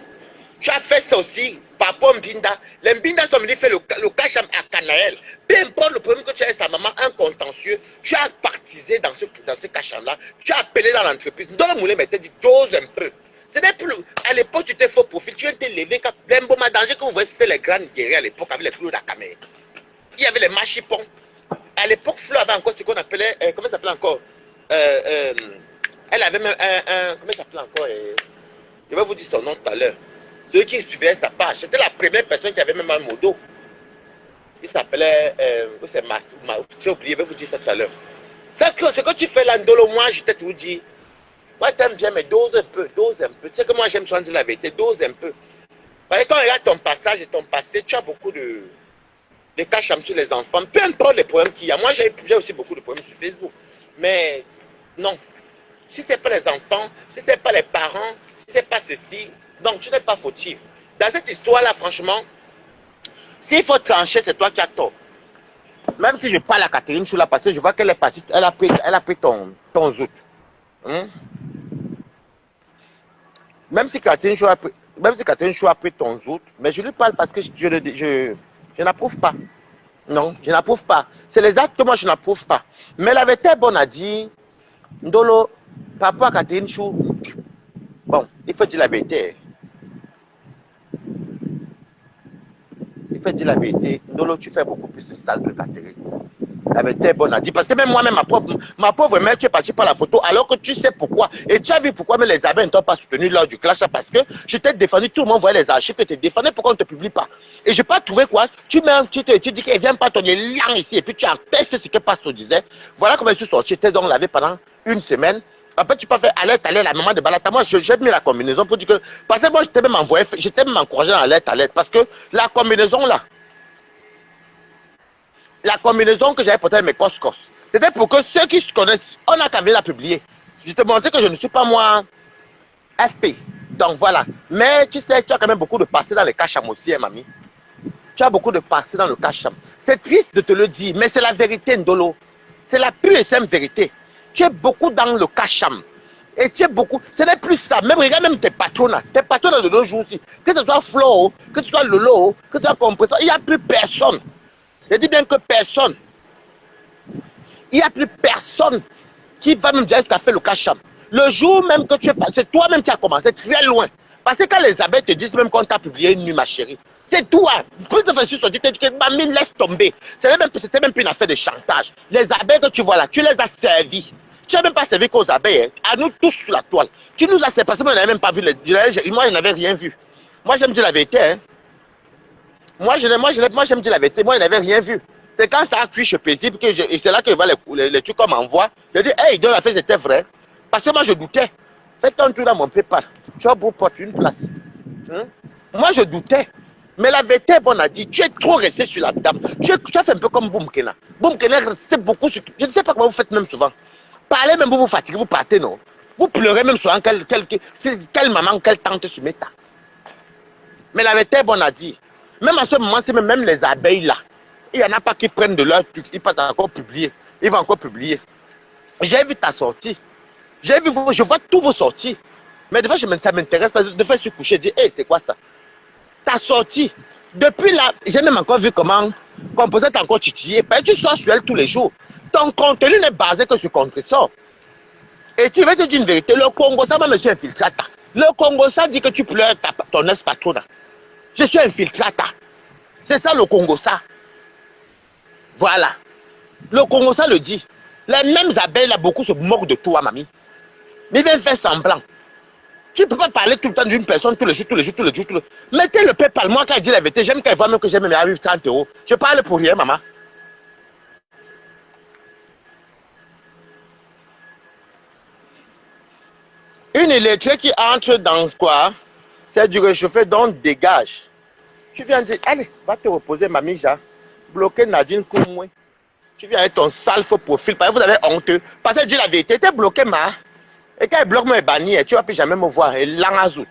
Tu as fait ça aussi par rapport à Mbinda. Les Mbinda sont venus faire le cacham à Canaël. Peu importe le problème que tu as avec sa maman, un contentieux, tu as partisé dans ce cacham-là. Tu as appelé dans l'entreprise. Dans le moulin, mais tu as dit dose un peu. Ce n'est plus. À l'époque, tu t'es faux profil. Tu étais levé. L'emboma danger que vous voyez, c'était les grandes guerriers à l'époque avec les clous d'Akamé. Il y avait les machipons. À l'époque, Flo avait encore ce qu'on appelait. Comment ça s'appelait encore elle avait même comment ça s'appelait encore je vais vous dire son nom tout à l'heure. Celui qui suivait sa page. C'était la première personne qui avait même un modo. Il s'appelait. J'ai oublié, je vais vous dire ça tout à l'heure. Ce que tu fais là, Ndolo, moi, je t'ai tout dit. Moi, t'aimes bien, mais dose un peu, dose un peu. Tu sais que moi, j'aime souvent dire la vérité, dose un peu. Parce que quand on regarde ton passage et ton passé, tu as beaucoup de cacham sur les enfants. Peu importe les problèmes qu'il y a. Moi, j'ai aussi beaucoup de problèmes sur Facebook. Mais non. Si ce n'est pas les enfants, si ce n'est pas les parents, si ce n'est pas ceci, donc tu n'es pas fautif. Dans cette histoire-là, franchement, s'il faut trancher, c'est toi qui as tort. Même si je parle à Catherine Chou là, parce que je vois qu'elle est partie, elle a pris ton zout. Même si Catherine Chou a pris ton zout, mais je lui parle parce que je n'approuve pas. Non, je n'approuve pas. C'est les actes que moi je n'approuve pas. Mais la vérité bonne a dit, Ndolo, papa Catherine Chou, bon, il faut dire la vérité. Il faut dire la vérité. Ndolo, tu fais beaucoup plus de sale que Catherine. La vérité est bonne à dire. Parce que même moi-même, ma pauvre mère, tu es partie par la photo alors que tu sais pourquoi. Et tu as vu pourquoi même les abeilles ne t'ont pas soutenu lors du clash. Parce que je t'ai défendu, tout le monde voyait les archives que tu défendais, pourquoi on ne te publie pas. Et je n'ai pas trouvé quoi. Tu dis qu'elle ne vient pas ton élan ici et puis tu empêches ce que Pastor disait. Voilà comment je suis sorti. J'étais donc lavé pendant une semaine. Après, tu peux faire alerte, la maman de Balata. Moi, j'ai mis la combinaison pour dire que. Parce que moi, j'étais même encouragé dans alerte. Parce que la combinaison là, la combinaison que j'avais portée avec mes coscos, c'était pour que ceux qui se connaissent, on a qu'à la publier. Je te montrais que je ne suis pas moi FP. Donc voilà. Mais tu sais, tu as quand même beaucoup de passé dans le cacham aussi, hein, mamie. Tu as beaucoup de passé dans le cacham. C'est triste de te le dire, mais c'est la vérité, Ndolo. C'est la pure et simple vérité. Tu es beaucoup dans le cacham. Et tu es beaucoup. Ce n'est plus ça. Même regarde même tes patrons de nos jours aussi. Que ce soit Flo, que ce soit Lolo, que ce soit Compresseur, il n'y a plus personne. Je dis bien que personne. Il n'y a plus personne qui va même dire ce qu'a fait le cacham. Le jour même que tu es passé, toi-même tu as commencé très loin. Parce que quand les abeilles te disent même qu'on t'a publié une nuit, ma chérie, c'est toi. Plus de fois sur tu te dis que mamie, laisse tomber. C'était même plus une affaire de chantage. Les abeilles que tu vois là, tu les as servis. Tu n'as même pas servi qu'aux abeilles, hein. À nous tous sur la toile. Tu nous as servi parce que moi, je n'avais même pas vu. Moi, je n'avais rien vu. Moi, j'aime dire la vérité. Hein. Moi, j'aime dire la vérité. Moi, je n'avais rien vu. C'est quand ça a cuit chez paisible et c'est là que je vois les trucs qu'on m'envoie. Je dis, hey, dans la fait, c'était vrai. Parce que moi, je doutais. Fais ton tour dans mon PayPal. Tu as beau porter une place. Moi, je doutais. Mais la vérité, on a dit, tu es trop resté sur la table. Tu as fait un peu comme Boumkena. Boumkena restait beaucoup sur. Je ne sais pas comment vous faites même souvent. Parlez même, vous fatiguez, vous partez, non? Vous pleurez même souvent, quelle maman, quelle tante se met. Mais la vérité, on a dit, même à ce moment, c'est même les abeilles là. Il n'y en a pas qui prennent de leur truc. Ils passent encore publier. Ils vont encore publier. J'ai vu ta sortie. J'ai vu, je vois tous vos sorties. Mais des fois, ça m'intéresse pas. De fois, je suis couché, je dis, hey, c'est quoi ça? Ta sortie. Depuis là, j'ai même encore vu comment Composite encore titillé. Parce que tu sors sur elle tous les jours. Ton contenu n'est basé que sur contre-sort. Et tu veux te dire une vérité. Le Congo, ça, moi, je suis infiltrata. Le Congo, ça dit que tu pleures ton ex-patron. Je suis infiltrata. C'est ça le Congo, ça. Voilà. Le Congo, ça le dit. Les mêmes abeilles, là, beaucoup se moquent de toi, mamie. Mais ils viennent faire semblant. Tu ne peux pas parler tout le temps d'une personne tous les jours. Mettez le PayPal. Moi, quand je dis la vérité, j'aime qu'elle voit même que j'aime mes arrive 30 €. Je parle pour rien, maman. Une électrique qui entre dans quoi? C'est du réchauffé, donc dégage. Tu viens dire, allez, va te reposer, mamie, ja. Bloquer Nadine Koumoué. Tu viens avec ton sale faux profil, parce que vous avez honteux. Parce que dis la vérité, tu es bloqué, ma. Et quand elle bloque moi, banni, tu ne vas plus jamais me voir. Et l'angazout.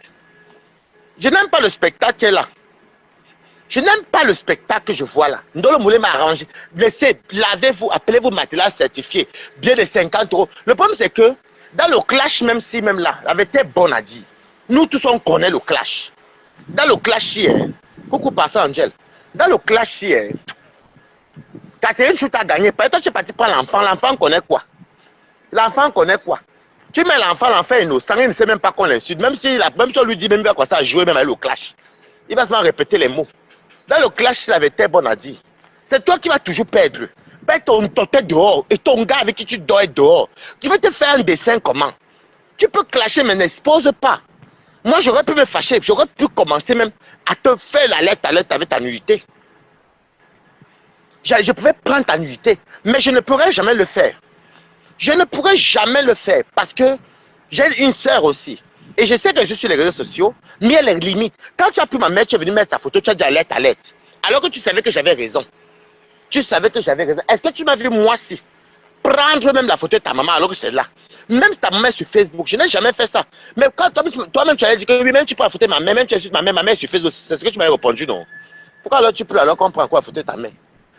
Je n'aime pas le spectacle qui est là. Je n'aime pas le spectacle que je vois là. Ndolo Moulé m'a arrangé. Laissez, lavez-vous, appelez-vous matelas certifié. Bien de 50 €. Le problème, c'est que dans le clash, même si, même là, la vérité est bonne à dire. Nous tous, on connaît le clash. Dans le clash hier, coucou parfait Angel. Dans le clash hier, Catherine Chou t'a gagné. Toi, tu es parti prendre l'enfant. L'enfant connaît quoi? L'enfant connaît quoi? Tu mets l'enfant est innocent, il ne sait même pas qu'on l'insulte. Même si on lui dit même à quoi ça a joué, même avec le clash. Il va seulement répéter les mots. Dans le clash, la vérité est bonne à dire. C'est toi qui vas toujours perdre. Perds ton tête dehors et ton gars avec qui tu dors est dehors. Tu veux te faire un dessin comment? Tu peux clasher, mais n'expose pas. Moi, j'aurais pu me fâcher. J'aurais pu commencer même à te faire la lettre avec ta nullité. Je pouvais prendre ta nullité, mais je ne pourrais jamais le faire. Je ne pourrais jamais le faire parce que j'ai une sœur aussi. Et je sais que je suis sur les réseaux sociaux, mais elle est limite. Quand tu as pris ma mère, tu es venu mettre ta photo, tu as dit alerte, alerte. Alors que tu savais que j'avais raison. Tu savais que j'avais raison. Est-ce que tu m'as vu, moi, si prendre même la photo de ta maman alors que c'est là? Même si ta maman est sur Facebook, je n'ai jamais fait ça. Mais quand toi-même tu avais dit que oui, même tu prends la photo de ma mère, même tu es sur ma mère est sur Facebook, c'est ce que tu m'avais répondu, non? Pourquoi alors tu peux alors qu'on prend quoi la photo de ta mère?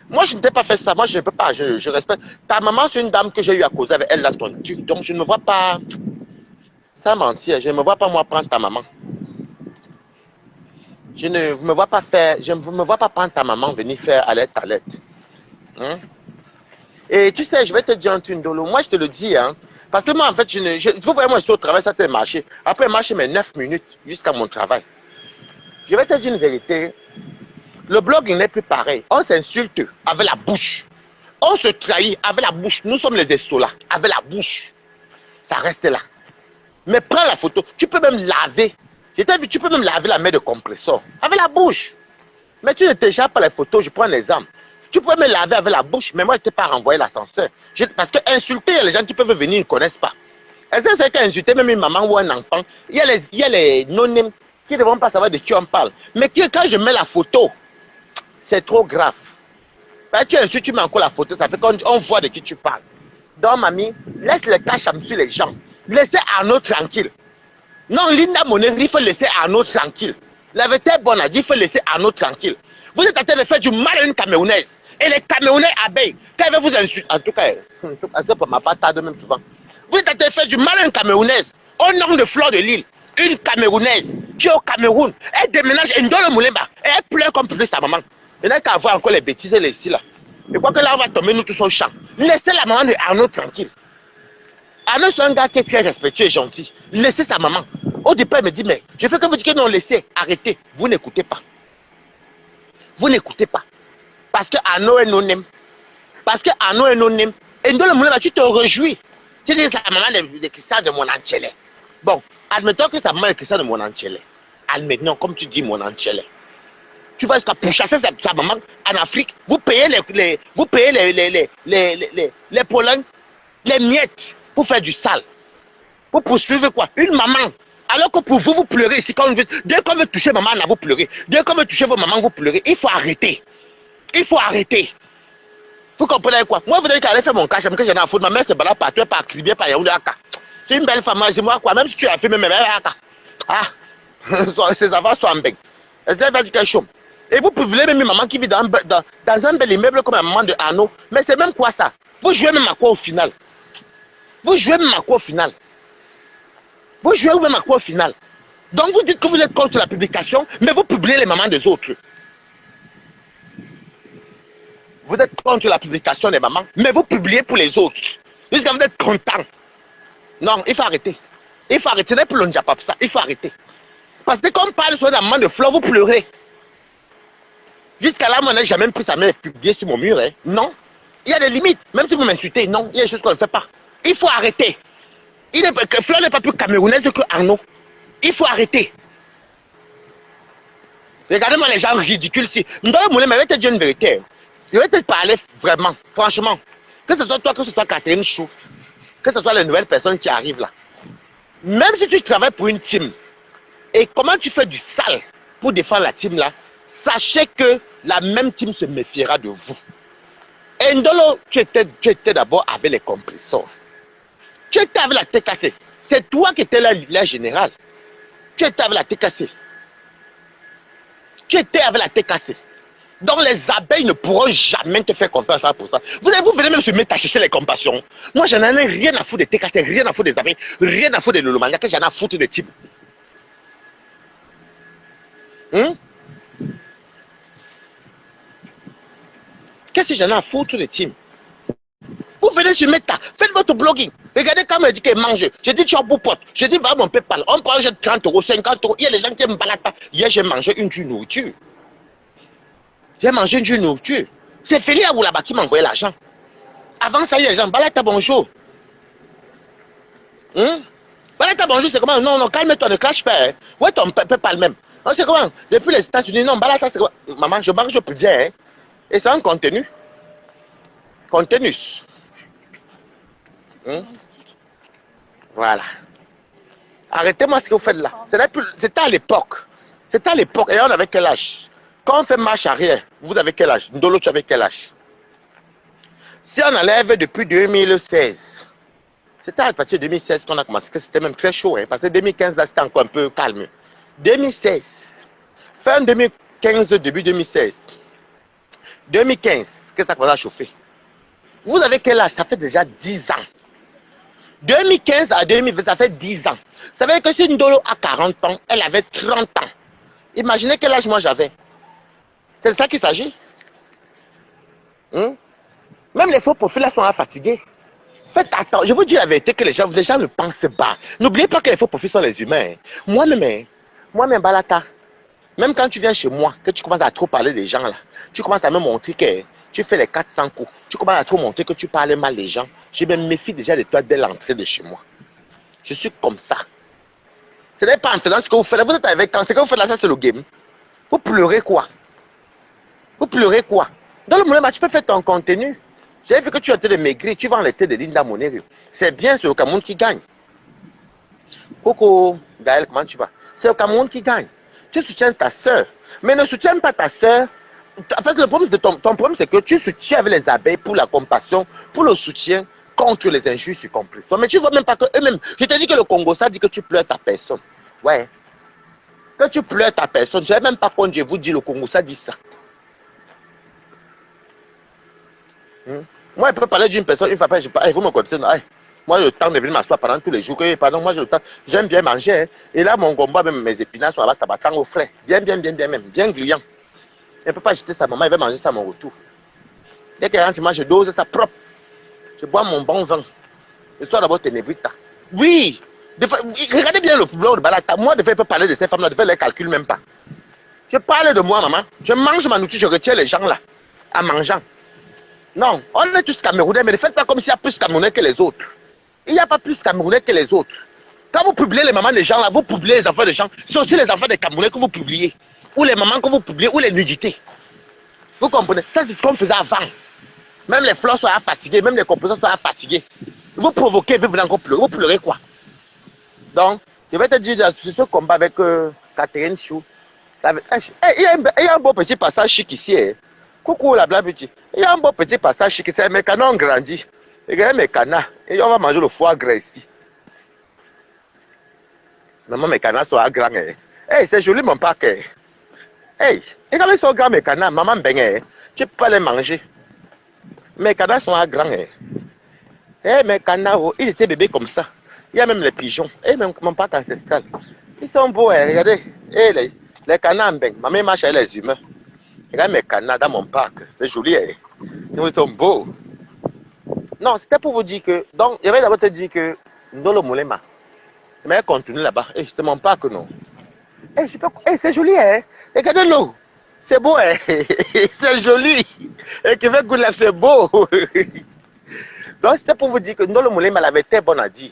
Moi, je ne t'ai pas fait ça. Moi, je ne peux pas. Je respecte. Ta maman, c'est une dame que j'ai eu à causer avec elle là, ton truc. Donc, je ne me vois pas. Ça mentir. Je ne me vois pas, moi, prendre ta maman. Je ne me vois pas faire. Je ne me vois pas prendre ta maman, venir faire alerte, alerte. Hein? Et tu sais, je vais te dire un truc, Ndolo. Moi, je te le dis, hein. Parce que moi, en fait, vous voyez, moi, je suis au travail, ça peut marcher. Après, marcher mes 9 minutes jusqu'à mon travail. Je vais te dire une vérité. Le blog, il n'est plus pareil. On s'insulte avec la bouche. On se trahit avec la bouche. Nous sommes les estolas. Avec la bouche. Ça reste là. Mais prends la photo. Tu peux même laver. Je t'ai vu, tu peux même laver la main de compresseur. Avec la bouche. Mais tu ne t'échappes pas les photos. Je prends l'exemple. Tu peux me laver avec la bouche. Mais moi, je ne t'ai pas renvoyé l'ascenseur. Parce que insulter, les gens qui peuvent venir, ils ne connaissent pas. Est-ce que c'est qu'insulter même une maman ou un enfant? Il y a les non-name qui ne devront pas savoir de qui on parle. Mais quand je mets la photo, c'est trop grave. Ben, tu mets encore la photo, ça fait qu'on voit de qui tu parles. Donc, mamie, laisse le cash sur les gens. Laissez Arnaud tranquille. Non, Linda Monnet, il faut laisser Arnaud tranquille. La vérité est bonne à dire, il faut laisser Arnaud tranquille. Vous êtes en train de faire du mal à une Camerounaise. Et les Camerounais abeilles, quand ils vous insulter, en tout cas, pour ma part, tarde même souvent. Vous êtes en train de faire du mal à une Camerounaise. Au nom de Fleur de Lille, une Camerounaise qui est au Cameroun, elle déménage et dans le Moulemba. Et elle pleure comme plus sa maman. Il n'a qu'à voir encore les bêtises et les ici là. Je crois que là, on va tomber nous tous au champ. Laissez la maman de Arnaud tranquille. Arnaud, c'est un gars qui est très respectueux et gentil. Laissez sa maman. Au départ, il me dit, mais je fais que vous dites que non, laissez, arrêtez. Vous n'écoutez pas. Vous n'écoutez pas. Parce que Arnaud est non-aime. Parce que Arnaud est non-aime. Et dans le monde, tu te réjouis. Tu dis, la maman de Christian de mon Antielé. Bon, admettons que sa maman est Christian de mon Antielé. Admettons, comme tu dis, mon Antielé. Tu vas jusqu'à pour chasser sa maman en Afrique. Vous payez les Polonais, les miettes pour faire du sale. Pour poursuivre quoi? Une maman. Alors que pour vous, vous pleurez ici. Dès qu'on veut toucher maman, vous pleurez. Dès qu'on veut toucher vos mamans, vous pleurez. Il faut arrêter. Il faut arrêter. Vous comprenez quoi? Moi, vous dites qu'elle faire mon cas, j'aime que j'en ai à foutre. Ma mère se balade partout, par Cribier, par Yaoundé, Aka. C'est une belle femme, moi quoi. Même si tu as fait, même Aka. Ah, ses enfants sont en bec. Elle va dire quelque chose. Et vous pouvez même une maman qui vit dans un bel immeuble comme la maman de Arnaud. Mais c'est même quoi ça? Vous jouez même à quoi au final? Vous jouez même à quoi au final? Vous jouez même à quoi au final? Donc vous dites que vous êtes contre la publication, mais vous publiez les mamans des autres. Vous êtes contre la publication des mamans, mais vous publiez pour les autres. Puisque vous êtes content. Non, il faut arrêter. Il faut arrêter. Ce n'est pas ça. Il faut arrêter. Parce que quand on parle sur la maman de Fleur, vous pleurez. Jusqu'à là, moi, je n'ai jamais pris sa mère publiée sur mon mur. Hein. Non. Il y a des limites. Même si vous m'insultez, non. Il y a des choses qu'on ne fait pas. Il faut arrêter. Fleur n'est pas plus camerounaise que Arnaud. Il faut arrêter. Regardez-moi les gens ridicules ici. Je vais te dire une vérité. Je vais te parler vraiment, franchement. Que ce soit toi, que ce soit Catherine Chou, que ce soit les nouvelles personnes qui arrivent là. Même si tu travailles pour une team, et comment tu fais du sale pour défendre la team là, sachez que la même team se méfiera de vous. Et Ndolo, tu étais d'abord avec les compresseurs. Tu étais avec la tête cassée. C'est toi qui étais là, la générale. Tu étais avec la tête cassée. Tu étais avec la tête cassée. Donc les abeilles ne pourront jamais te faire confiance pour ça. Vous venez même se mettre à chercher les compassions. Moi, j'en ai rien à foutre des tête cassées, rien à foutre des abeilles, rien à foutre des lolomaniacs, que j'en ai à foutre des types. Qu'est-ce que j'en ai à foutre des teams? Vous venez sur Meta, faites votre blogging. Regardez quand elle dit qu'elle mange. Je dis tu as beau pote. Je dis va mon PayPal. On prend 30 euros, 50 euros. Il y a des gens qui aiment balata. Hier j'ai mangé une dure nourriture. J'ai mangé une dure nourriture. C'est Félix Abou là-bas qui m'a envoyé l'argent. Avant ça, il y a des gens. Balata bonjour. Balata bonjour, c'est comment? Non, calme-toi, ne clash pas. Hein. Ouais, ton PayPal même. C'est comment? Depuis les États-Unis, non, Balata, c'est quoi? Maman, je mange plus bien. Hein. Et c'est un contenu. Contenus. Voilà. Arrêtez-moi ce que vous faites là. C'était à l'époque. C'était à l'époque. Et on avait quel âge? Quand on fait marche arrière, vous avez quel âge? Ndolo, tu avais quel âge? Si on enlève depuis 2016, c'était à partir de 2016 qu'on a commencé, que c'était même très chaud, hein, parce que 2015 là c'était encore un peu calme. 2016, fin 2015, début 2016, 2015, que ça commence à chauffer. Vous avez quel âge? Ça fait déjà 10 ans. 2015 à 2020, ça fait 10 ans. Ça veut dire que si Ndolo a 40 ans, elle avait 30 ans. Imaginez quel âge moi j'avais. C'est de ça qu'il s'agit. Même les faux profils là sont fatigués. Faites attention. Je vous dis la vérité que les gens ne pensent pas. N'oubliez pas que les faux profils sont les humains. Moi-même, Balata, même quand tu viens chez moi, que tu commences à trop parler des gens là, tu commences à me montrer que tu fais les 400 coups, tu commences à trop montrer que tu parles mal des gens. Je me méfie déjà de toi dès l'entrée de chez moi. Je suis comme ça. Ce n'est pas en faisant ce que vous faites là. Vous êtes avec quand ce que vous faites là, ça c'est le game. Vous pleurez quoi? Vous pleurez quoi? Dans le moment, tu peux faire ton contenu. J'ai vu que tu es en train de maigrir, tu vends les têtes de Linda Monero. C'est bien, c'est le Cameroun qui gagne. Coucou, Gaël, comment tu vas? C'est le Cameroun qui gagne. Tu soutiens ta soeur, mais ne soutiens pas ta soeur. En fait, le problème de ton problème, c'est que tu soutiens avec les abeilles pour la compassion, pour le soutien contre les injustes complices. Mais tu ne vois même pas que eux-mêmes. Je te dis que le Congo, ça dit que tu pleures ta personne. Ouais. Que tu pleures ta personne. Je ne sais même pas quand je vous dis le Congo, ça dit ça. Moi, je peux parler d'une personne une fois après, vous me connaissez, moi, j'ai le temps de venir m'asseoir pendant tous les jours. Pardon, moi, j'ai le temps. J'aime bien manger. Hein. Et là, mon gomba, même mes épinards sont là-bas, ça battant au frais. Bien, même. Bien gluant. Elle ne peut pas jeter ça, maman, elle va manger ça à mon retour. Dès qu'elle rentre, moi, je dose ça propre. Je bois mon bon vin. Je sors d'abord ténébrita. Oui! Regardez bien le blog de Balata. Moi, je ne peux parler de ces femmes-là, je ne les calcule même pas. Je parle de moi, maman. Je mange ma nourriture, je retiens les gens là, en mangeant. Non, on est tous Camerounais, mais ne faites pas comme s'il y a plus Camerounais que les autres. Il n'y a pas plus Camerounais que les autres. Quand vous publiez les mamans des gens là, vous publiez les enfants des gens. C'est aussi les enfants des Camerounais que vous publiez. Ou les mamans que vous publiez, ou les nudités. Vous comprenez? Ça, c'est ce qu'on faisait avant. Même les fleurs sont fatigués, même les composants sont fatigués. Vous provoquez, vous venez encore pleurer. Vous pleurez quoi? Donc, je vais te dire, sur ce combat avec Catherine Chou. Il y a un beau petit passage chic ici. Hein. Coucou la blague petit. Il y a un beau petit passage chic ici. Mes canards ont grandi. Regardez mes canards. Et on va manger le foie gras ici. Maman, mes canards sont grands. Hein. Hey, c'est joli mon parc. Hein. Hey, et quand ils sont grands mes canards, maman ben, hein. Tu peux pas les manger. Mes canards sont grands. Hein. Hey, mes canards, oh, ils étaient bébés comme ça. Il y a même les pigeons. Et même mon parc ancestral. Ils sont beaux. Hein. Regardez. Hey, les canards ben. Maman marche avec les humains. Regarde mes canards dans mon parc. C'est joli. Hein. Ils sont beaux. Non, c'était pour vous dire que. Donc, il y avait d'abord te dire que. Ndolo Moulema. Mais elle continue là-bas. Hey, c'est mon parc, non. Hey, c'est joli, hein. Regardez-le. C'est beau, hein. C'est joli. Et Québec Goulef, c'est beau. Donc, c'était pour vous dire que Ndolo Moulema avait été bon à dire.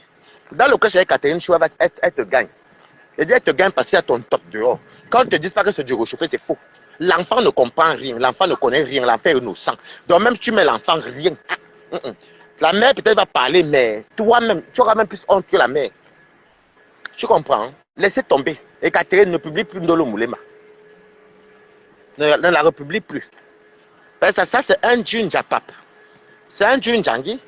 Dans le cas chez Catherine Chou, elle te gagne. Elle dit, elle te gagne parce qu'il y a ton top dehors. Quand on te dit pas que c'est du réchauffé, c'est faux. L'enfant ne comprend rien, l'enfant ne connaît rien, l'enfant est innocent. Donc même si tu mets l'enfant, rien. La mère peut-être va parler, mais toi-même, tu auras même plus honte que la mère. Tu comprends? Hein? Laissez tomber. Et Catherine ne publie plus Ndolo Moulema. Ne la republie plus. Parce que ça c'est un Djunjapap. C'est un Djunjangi.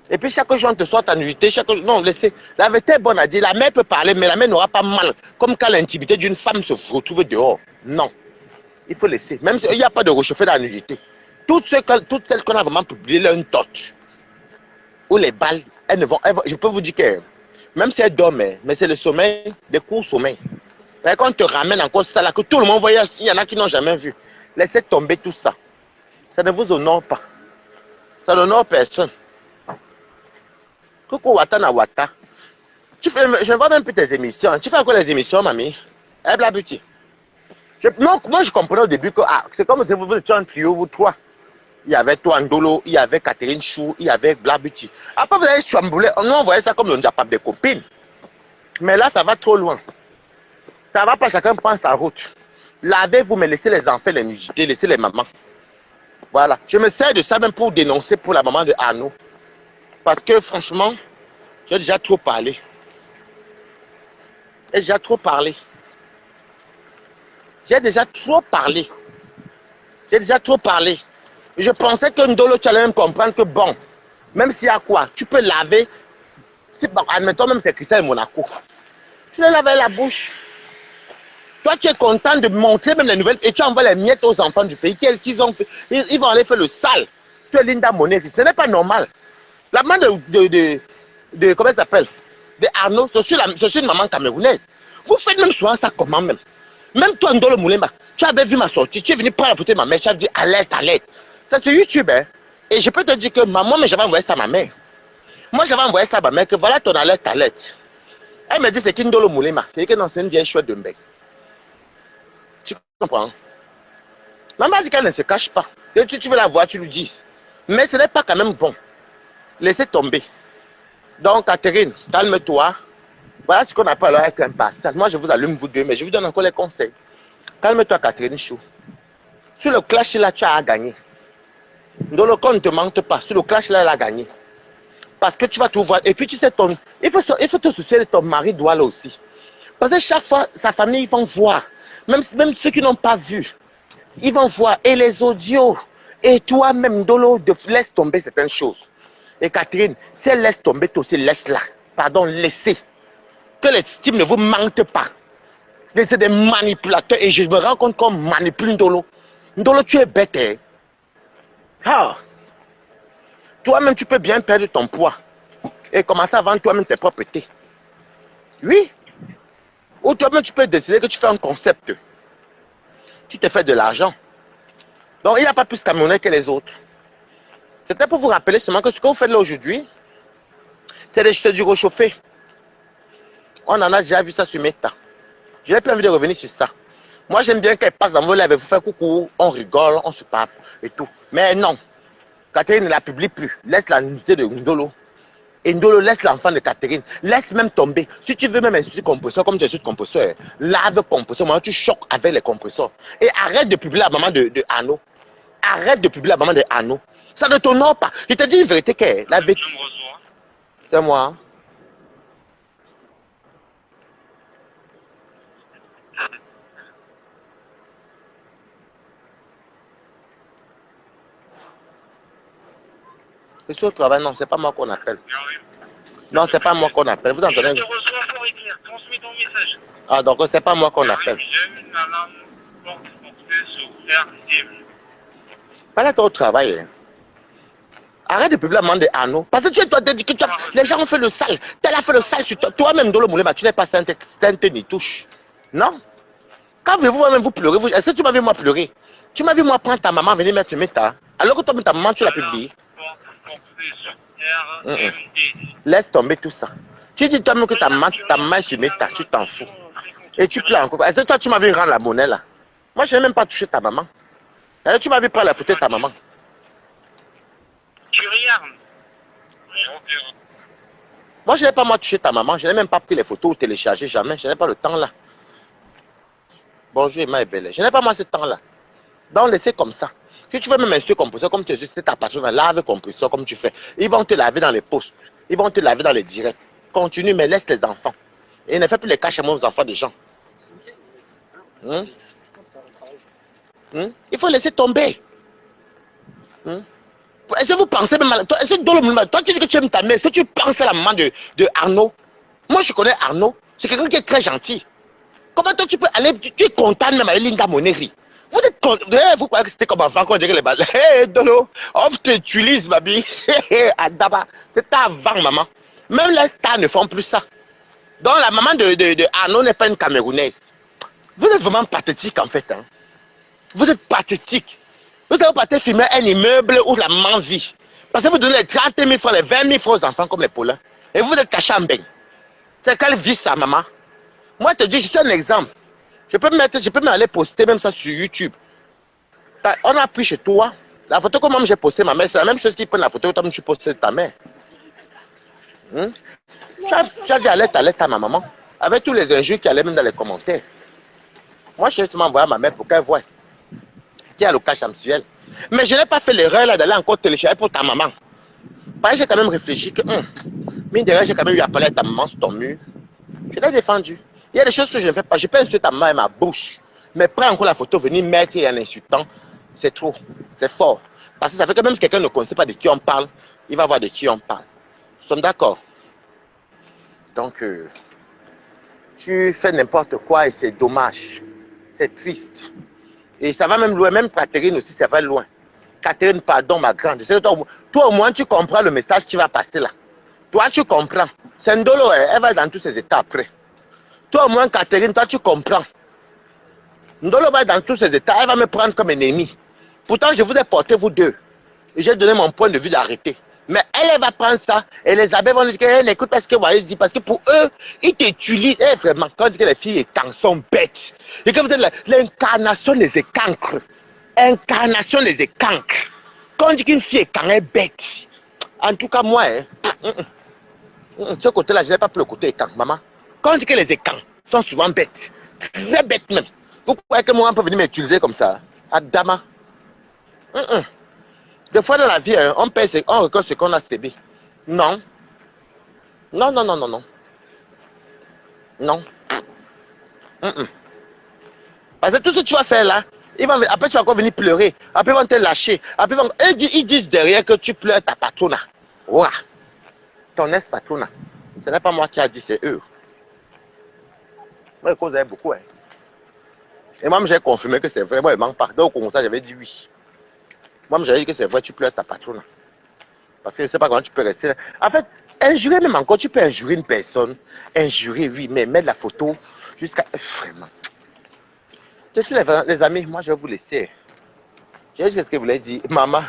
Et puis chaque jour on te sort ta nudité, chaque jour, non, laissez. La vérité est bonne à dire, la mère peut parler, mais la mère n'aura pas mal. Comme quand l'intimité d'une femme se retrouve dehors. Non. Il faut laisser. Même s'il n'y a pas de réchauffé dans la nudité. Toutes celles qu'on a vraiment publiées, là, une torche. Ou les balles, elles ne vont. Je peux vous dire que même si elles dorment, mais c'est le sommeil, des courts sommeils. Et quand on te ramène encore ça là, que tout le monde voyage, il y en a qui n'ont jamais vu. Laissez tomber tout ça. Ça ne vous honore pas. Ça n'honore personne. Coucou Wata na Wata. Je vois même plus tes émissions. Tu fais encore les émissions, mamie? Eh, Blabuti. Moi, je comprenais au début que c'est comme si vous étiez un trio, vous trois. Il y avait toi, Ndolo, il y avait Catherine Chou, il y avait Blabuti. Après, vous avez chamboulé. Nous, on voyait ça comme le Njapap des copines. Mais là, ça va trop loin. Ça va pas, chacun prend sa route. Lavez-vous, mais laissez les enfants, les nudités, laissez les mamans. Voilà. Je me sers de ça même pour dénoncer pour la maman de Arnaud. Parce que franchement, j'ai déjà trop parlé. J'ai déjà trop parlé. J'ai déjà trop parlé. J'ai déjà trop parlé. Je pensais que Ndolo, tu allais même comprendre que bon, même s'il y a quoi, tu peux laver. Si, bon, admettons même c'est Christelle Monaco. Tu les laves la bouche. Toi, tu es content de montrer même les nouvelles et tu envoies les miettes aux enfants du pays. Qu'ils ont fait. Ils vont aller faire le sale. Tu es Linda Monet. Ce n'est pas normal. La maman de comment elle s'appelle? De Arnaud, je suis une maman camerounaise. Vous faites même souvent ça comment même? Même toi, Ndolo Moulemba, tu avais vu ma sortie, tu es venu prendre la photo de ma mère, tu as dit alerte, alerte. C'est sur YouTube, hein. Et je peux te dire que maman, mais j'avais envoyé ça à ma mère. Moi, j'avais envoyé ça à ma mère, que voilà ton alerte, alerte. Elle me dit c'est qui Ndolo Moulemba? C'est que non, c'est une vieille chouette de mbec. Tu comprends? Maman dit qu'elle ne se cache pas. Si tu veux la voir, tu lui dis. Mais ce n'est pas quand même bon. Laissez tomber. Donc, Catherine, calme-toi. Voilà ce qu'on appelle alors être impartial. Moi, je vous allume vous deux, mais je vous donne encore les conseils. Calme-toi, Catherine Chou. Sur le clash là, tu as gagné. Dans le compte ne te mente pas. Sur le clash là, elle a gagné. Parce que tu vas tout voir. Et puis, tu sais, il faut te soucier de ton mari Douala aussi. Parce que chaque fois, sa famille, ils vont voir. Même ceux qui n'ont pas vu, ils vont voir. Et les audios. Et toi-même, Dolo, laisse tomber certaines choses. Et Catherine, si elle laisse tomber, toi aussi, laisse-la. Pardon, laissez. Que l'estime ne vous mente pas. C'est des manipulateurs et je me rends compte qu'on manipule Ndolo. Ndolo, tu es bête. Hein? Ah. Toi-même, tu peux bien perdre ton poids et commencer à vendre toi-même tes propriétés. Oui. Ou toi-même, tu peux décider que tu fais un concept. Tu te fais de l'argent. Donc, il n'y a pas plus camerounais que les autres. C'était pour vous rappeler seulement que ce que vous faites là aujourd'hui, c'est du réchauffé. On en a déjà vu ça sur Meta. Je n'ai plus envie de revenir sur ça. Moi, j'aime bien qu'elle passe dans vos lèvres, vous faites coucou, on rigole, on se parle et tout. Mais non, Catherine ne la publie plus. Laisse la nudité de Ndolo. Et Ndolo laisse l'enfant de Catherine. Laisse même tomber. Si tu veux même insulter compresseur, comme tu insultes compresseur, lave compresseur. Moi, tu choques avec les compresseurs. Et arrête de publier la maman de Arnaud. Arrête de publier la maman de Arnaud. Ça ne t'honore pas. Je te dis une vérité qu'elle a vécu. C'est moi. Je suis au travail, non, c'est pas moi qu'on appelle. Non, c'est pas moi qu'on appelle. Vous entendez? Je te reçois pour écrire. Transmets ton message. Ah, donc c'est pas moi qu'on appelle. J'ai une alarme porte portée sur RDM. Pas là, au travail. Hein. Arrête de publier la maman de Arnaud. Parce que tu dois te dire que les gens ont fait le sale. Tu as fait le sale sur toi. Toi-même, Ndolo Moulemba, tu n'es pas sainte ni touche. Non? Quand vous même vous pleurer, est-ce que tu m'as vu moi pleurer? Tu m'as vu moi prendre ta maman, venir mettre sur Meta. Alors que toi, ta maman, tu l'as publié. Laisse tomber tout ça. Tu dis toi-même que ta main sur Meta, tu t'en fous. Et tu pleures encore. Est-ce que toi, tu m'as vu rendre la monnaie là? Moi, je n'ai même pas touché ta maman. Est-ce que tu m'as vu prendre la photo de ta maman? Tu regardes. Moi, je n'ai pas moi touché ta maman. Je n'ai même pas pris les photos ou téléchargé jamais. Je n'ai pas le temps là. Bonjour, Emma est belle. Je n'ai pas moi ce temps là. Donc, laissez comme ça. Si tu veux même insulter compresseur, comme tu es ta patronne, lave compresseur comme tu fais. Ils vont te laver dans les posts. Ils vont te laver dans les directs. Continue, mais laisse les enfants. Et ne fais plus les caches à moi aux enfants des gens. Il faut laisser tomber. Est-ce que vous pensez même à... Est-ce que toi, tu dis que tu aimes ta mère. Est-ce que tu penses à la maman de Arnaud? Moi, je connais Arnaud. C'est quelqu'un qui est très gentil. Comment toi tu peux aller, tu es content même avec Linda Moneri. Vous êtes content, vous croyez que c'était comme avant qu'on dirait les balles. Hé, Dolo, on t'utilise, baby. Adaba, c'était avant, maman. Même les stars ne font plus ça. Donc la maman de Arnaud n'est pas une Camerounaise. Vous êtes vraiment pathétique en fait. Hein. Vous êtes pathétique. Vous avez pas filmer un immeuble où la maman vit. Parce que vous donnez les 30 000 francs, les 20 000 francs aux enfants comme les poulains. Et vous êtes caché en beigne. C'est quelle vie ça, maman? Moi, je te dis, je suis un exemple. Je peux m'aller poster même ça sur YouTube. On a pris chez toi. La photo que moi j'ai postée, ma mère, c'est la même chose qui prend la photo que toi tu postes de ta mère. Tu as dit alerte à ma maman. Avec tous les injures qui allaient même dans les commentaires. Moi, je suis envoyé à ma mère pour qu'elle voie. Qui a le cache mensuel. Mais je n'ai pas fait l'erreur là d'aller encore télécharger pour ta maman. Parce que j'ai quand même réfléchi que, mine de rien, j'ai quand même eu à parler à ta maman sur ton mur. Je l'ai défendu. Il y a des choses que je ne fais pas. Je peux insulter ta maman et ma bouche. Mais prends encore la photo, venir mettre en insultant, c'est trop. C'est fort. Parce que ça fait que même si quelqu'un ne connaît pas de qui on parle, il va voir de qui on parle. Nous sommes d'accord. Donc, tu fais n'importe quoi et c'est dommage. C'est triste. Et ça va même loin. Même Catherine aussi, ça va loin. Catherine, pardon, ma grande. Toi, au moins, tu comprends le message qui va passer là. Toi, tu comprends. C'est Ndolo, elle va dans tous ses états après. Toi, au moins, Catherine, toi, tu comprends. Ndolo va dans tous ses états. Elle va me prendre comme ennemi. Pourtant, je vous ai porté, vous deux. Et j'ai donné mon point de vue d'arrêter. Mais elle va prendre ça. Et les abeilles vont dire qu'elle n'écoute pas ce que Waïs dit. Parce que pour eux, ils t'utilisent. Et vraiment, quand on dit que les filles écancres sont bêtes. Et que vous êtes l'incarnation des écancres. Incarnation des écancres. Quand on dit qu'une fille écancre est bête. En tout cas, moi, ce côté-là, je n'ai pas pris le côté écancre, maman. Quand on dit que les écancres sont souvent bêtes. Très bêtes même. Vous croyez que moi, on peut venir m'utiliser comme ça? Adama. Des fois dans la vie, on reconnaît ce qu'on a cédé. Non. Non, non, non, non, non. Non. Parce que tout ce que tu vas faire là, après tu vas encore venir pleurer. Après ils vont te lâcher. Après ils disent derrière que tu pleures ta patrona. Ouah. Ton ex-patrona. Ce n'est pas moi qui a dit, c'est eux. Moi, je causais beaucoup. Hein. Et moi, j'ai confirmé que c'est vrai. Moi, il ne manque pas. Donc, comme ça, j'avais dit oui. Moi, j'avais dit que c'est vrai, tu pleures ta patronne. Parce que je ne sais pas comment tu peux rester là. En fait, injurer même encore, tu peux injurer une personne. Injurer, oui, mais mettre la photo jusqu'à... Vraiment. Les amis, moi, je vais vous laisser. J'ai dit ce que vous voulez dire. Maman,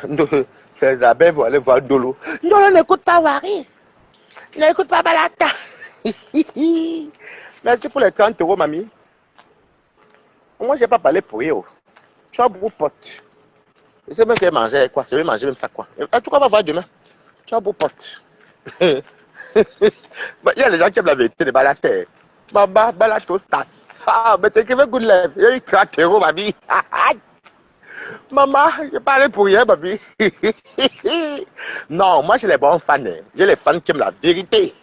les abeilles vont aller voir Dolo. Dolo n'écoute pas Waris. N'écoute pas Balata. Merci pour les 30 €, mamie. Moi, je n'ai pas parlé pour eux. Tu as beaucoup de potes. Je sais même qu'elle mangeait quoi. C'est manger même ça quoi. En tout cas, on va voir demain. Tu as beau pote. Il y a des gens qui aiment la vérité de Balater. Baba, Balatostas. Ah, mais t'es qui veut good life. Il y a eu 30 €, ma vie. Maman, je parle pour rien, ma vie. Non, moi, j'ai les bons fans. J'ai les fans qui aiment la vérité.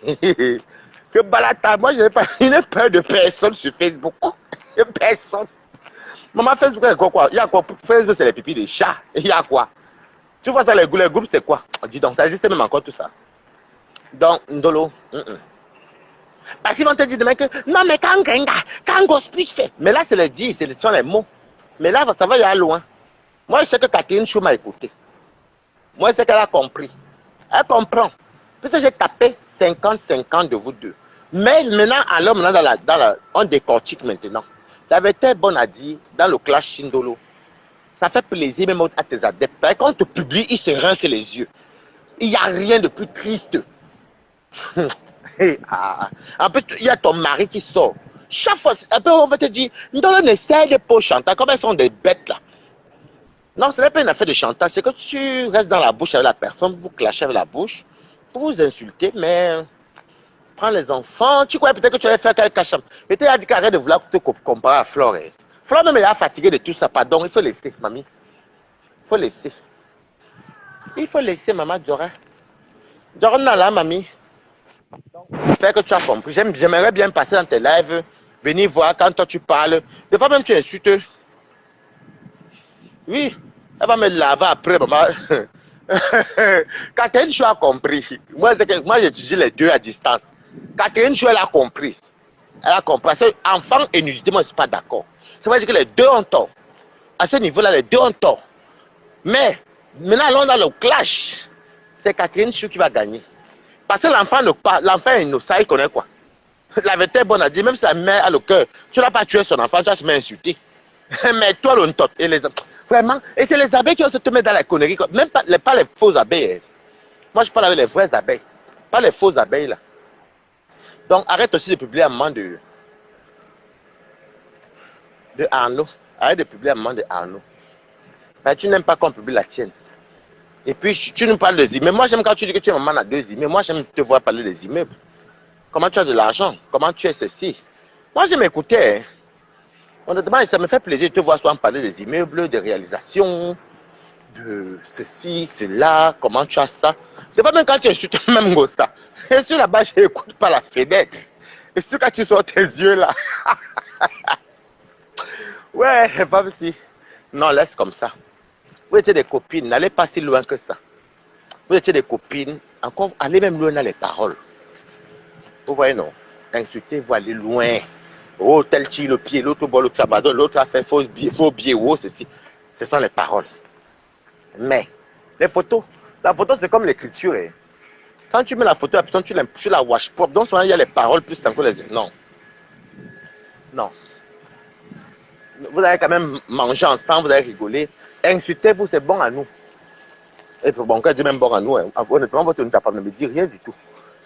Que Balata, moi, je n'ai pas peur de personne sur Facebook. Personne. Maman, Facebook, il y a quoi? Facebook, c'est les pipis des chats. Il y a quoi? Tu vois ça, les groupes, c'est quoi? Dis donc, ça existe même encore tout ça. Donc, Ndolo. Parce qu'ils vont te dire demain que non, mais quand Gospit fait. Mais là, c'est les dits, ce sont les mots. Mais là, ça va y aller loin. Moi, je sais que Catherine Chou m'a écouté. Moi, je sais qu'elle a compris. Elle comprend. Parce que j'ai tapé 50-50 de vous deux. Mais maintenant, alors, on décortique maintenant. La vérité est bonne à dire dans le clash Shindolo. Ça fait plaisir même à tes adeptes. Quand on te publie, ils se rincent les yeux. Il n'y a rien de plus triste. En plus, il y a ton mari qui sort. Chaque fois, après, on va te dire, Ndolo n'essaie de pas chanter. Comme elles sont des bêtes là. Non, ce n'est pas une affaire de chantage. C'est que tu restes dans la bouche avec la personne, vous clashez avec la bouche, vous vous insultez, mais prends les enfants. Tu crois peut-être que tu allais faire quelque chose. Et tu as dit qu'arrête de vouloir te comparer à Flore. Flore même elle a fatigué de tout ça. Pardon, il faut laisser, mamie. Il faut laisser. Il faut laisser, maman Dora. Dora, non, là, mamie. J'espère que tu as compris. J'aimerais bien passer dans tes lives, venir voir quand toi tu parles. Des fois même tu insultes. Oui, elle va me laver après, maman. Catherine Chou a compris. Moi, j'étudie les deux à distance. Catherine Chou, elle a compris. Elle a compris. Parce que enfant et nudité, moi, je ne suis pas d'accord. Ça veut dire que les deux ont tort. À ce niveau-là, les deux ont tort. Mais, maintenant, allons dans le clash. C'est Catherine Chou qui va gagner. Parce que l'enfant est innocent, il connaît quoi. La vérité est bonne à dire, même si la mère a le cœur, tu n'as pas tué son enfant, tu vas se mettre insulté. Mais toi, le tot, et les vraiment, et c'est les abeilles qui vont se te mettre dans la connerie. Même pas les faux abeilles. Hein. Moi, je parle avec les vraies abeilles. Pas les fausses abeilles là. Donc, arrête aussi de publier un moment de Arnaud. Arrête de publier un moment de Arnaud. Ben, tu n'aimes pas qu'on publie la tienne. Et puis, tu nous parles des immeubles. Moi, j'aime quand tu dis que tu es maman à 2 immeubles. Moi, j'aime te voir parler des immeubles. Comment tu as de l'argent? Comment tu es ceci? Moi, je m'écoutais. Hein. Honnêtement, ça me fait plaisir de te voir soit parler des immeubles, des réalisations, de ceci, cela, comment tu as ça. C'est pas même quand tu insultes même ça. Et sur là-bas, je n'écoute pas la fenêtre. Et sur quand tu sors tes yeux là. Ouais, femme si. Non, laisse comme ça. Vous étiez des copines, n'allez pas si loin que ça. Vous étiez des copines, encore, allez même loin dans les paroles. Vous voyez, non? Insultez-vous, allez loin. Oh, tel tire le pied, l'autre boit le cabadon, l'autre a fait faux biais, oh, ceci. Ce sont les paroles. Mais, les photos, la photo c'est comme l'écriture. Hein. Quand tu mets la photo, tu la wash propre. Donc, souvent, il y a les paroles plus encore les. Non. Non. Vous allez quand même manger ensemble, vous allez rigoler. Insultez-vous, c'est bon à nous. Et bon, quand je dis même bon à nous, hein, honnêtement, votre ne pas me dire rien du tout.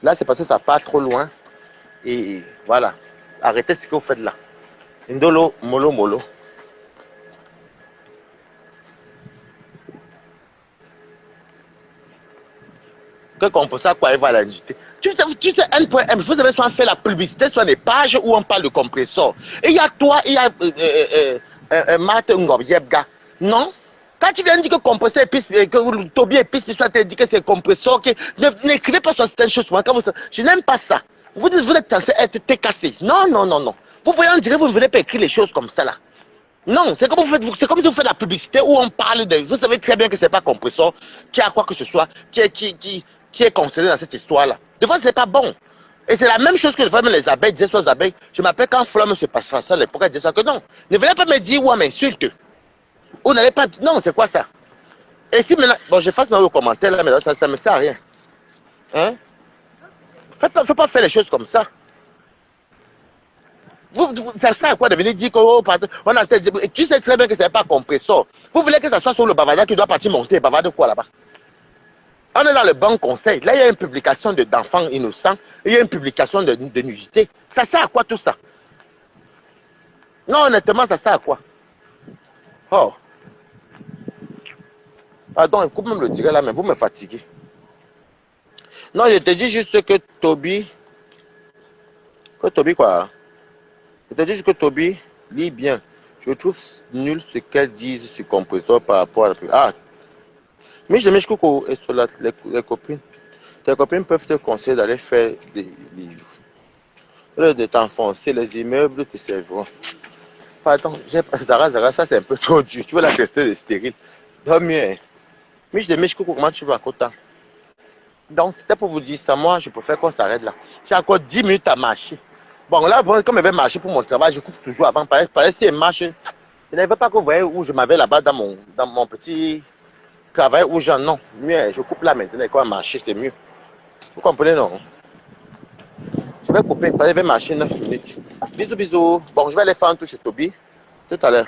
Là, c'est parce que ça part trop loin. Et voilà. Arrêtez ce que vous faites là. Indolo, molo, molo. Que qu'on peut ça, quoi, il va l'inviter. Tu sais, N.M, vous avez soit fait la publicité sur des pages où on parle de compresseur. Et il y a toi, il y a Marthe Ngobiebga. Non? Quand tu viens de dire que compresseur est piste, que Toby est piste, tu as dit que c'est compresseur, n'écrivez pas sur certaines choses. Je n'aime pas ça. Vous êtes censé être cassé. Non, non, non, non. Vous voyez, on dirait que vous ne venez pas écrire les choses comme ça là. Non, c'est comme si vous faites la publicité où on parle de. Vous savez très bien que ce n'est pas compresseur, qui a quoi que ce soit, qui est concerné dans cette histoire-là. De fois, ce n'est pas bon. Et c'est la même chose que les abeilles disaient aux abeilles. Je m'appelle quand Flamme se passera ça, les pourquoi disaient ça que non. Ne venez pas me dire ou on m'insulte. Ou n'allez pas. Non, c'est quoi ça? Et si maintenant. Bon, je fasse le commentaire là, mais ça ne me sert à rien. Hein? Il ne faut pas faire les choses comme ça. Ça sert à quoi de venir dire qu'on a tu sais très bien que ce n'est pas compresseur. Vous voulez que ça soit sur le bavardage qui doit partir monter. Bavarder quoi là-bas? On est dans le bon conseil. Là, il y a une publication d'enfants innocents. Il y a une publication de nudité. Ça sert à quoi tout ça? Non, honnêtement, ça sert à quoi? Oh. Pardon, écoute même le dire là, mais vous me fatiguez. Non, je te dis juste que Toby... Que Toby quoi? Je te dis juste que Toby lit bien. Je trouve nul ce qu'elle dit sur compresseur par rapport à la... Ah! Mais je me dis que les copines. Tes copines peuvent te conseiller d'aller faire des livres. De t'enfoncer, les immeubles te serviront. Pardon, Zara, ça c'est un peu trop dur. Tu veux la tester de stérile. Donc mieux. Hein. Mais je te dis comment tu vas à côté. Donc c'était pour vous dire ça. Moi, je préfère qu'on s'arrête là. J'ai encore 10 minutes à marcher. Bon, là, comme je vais marcher pour mon travail, je coupe toujours avant. Pareil, si elle marche, je ne veux pas que vous voyez où je m'avais là-bas dans mon petit travail où j'en non. Mieux, je coupe là maintenant. Quand marcher, c'est mieux. Vous comprenez, non? Je vais couper, je vais marcher 9 minutes. Bisous, bisous. Bon, je vais aller faire un tour chez Toby. Tout à l'heure.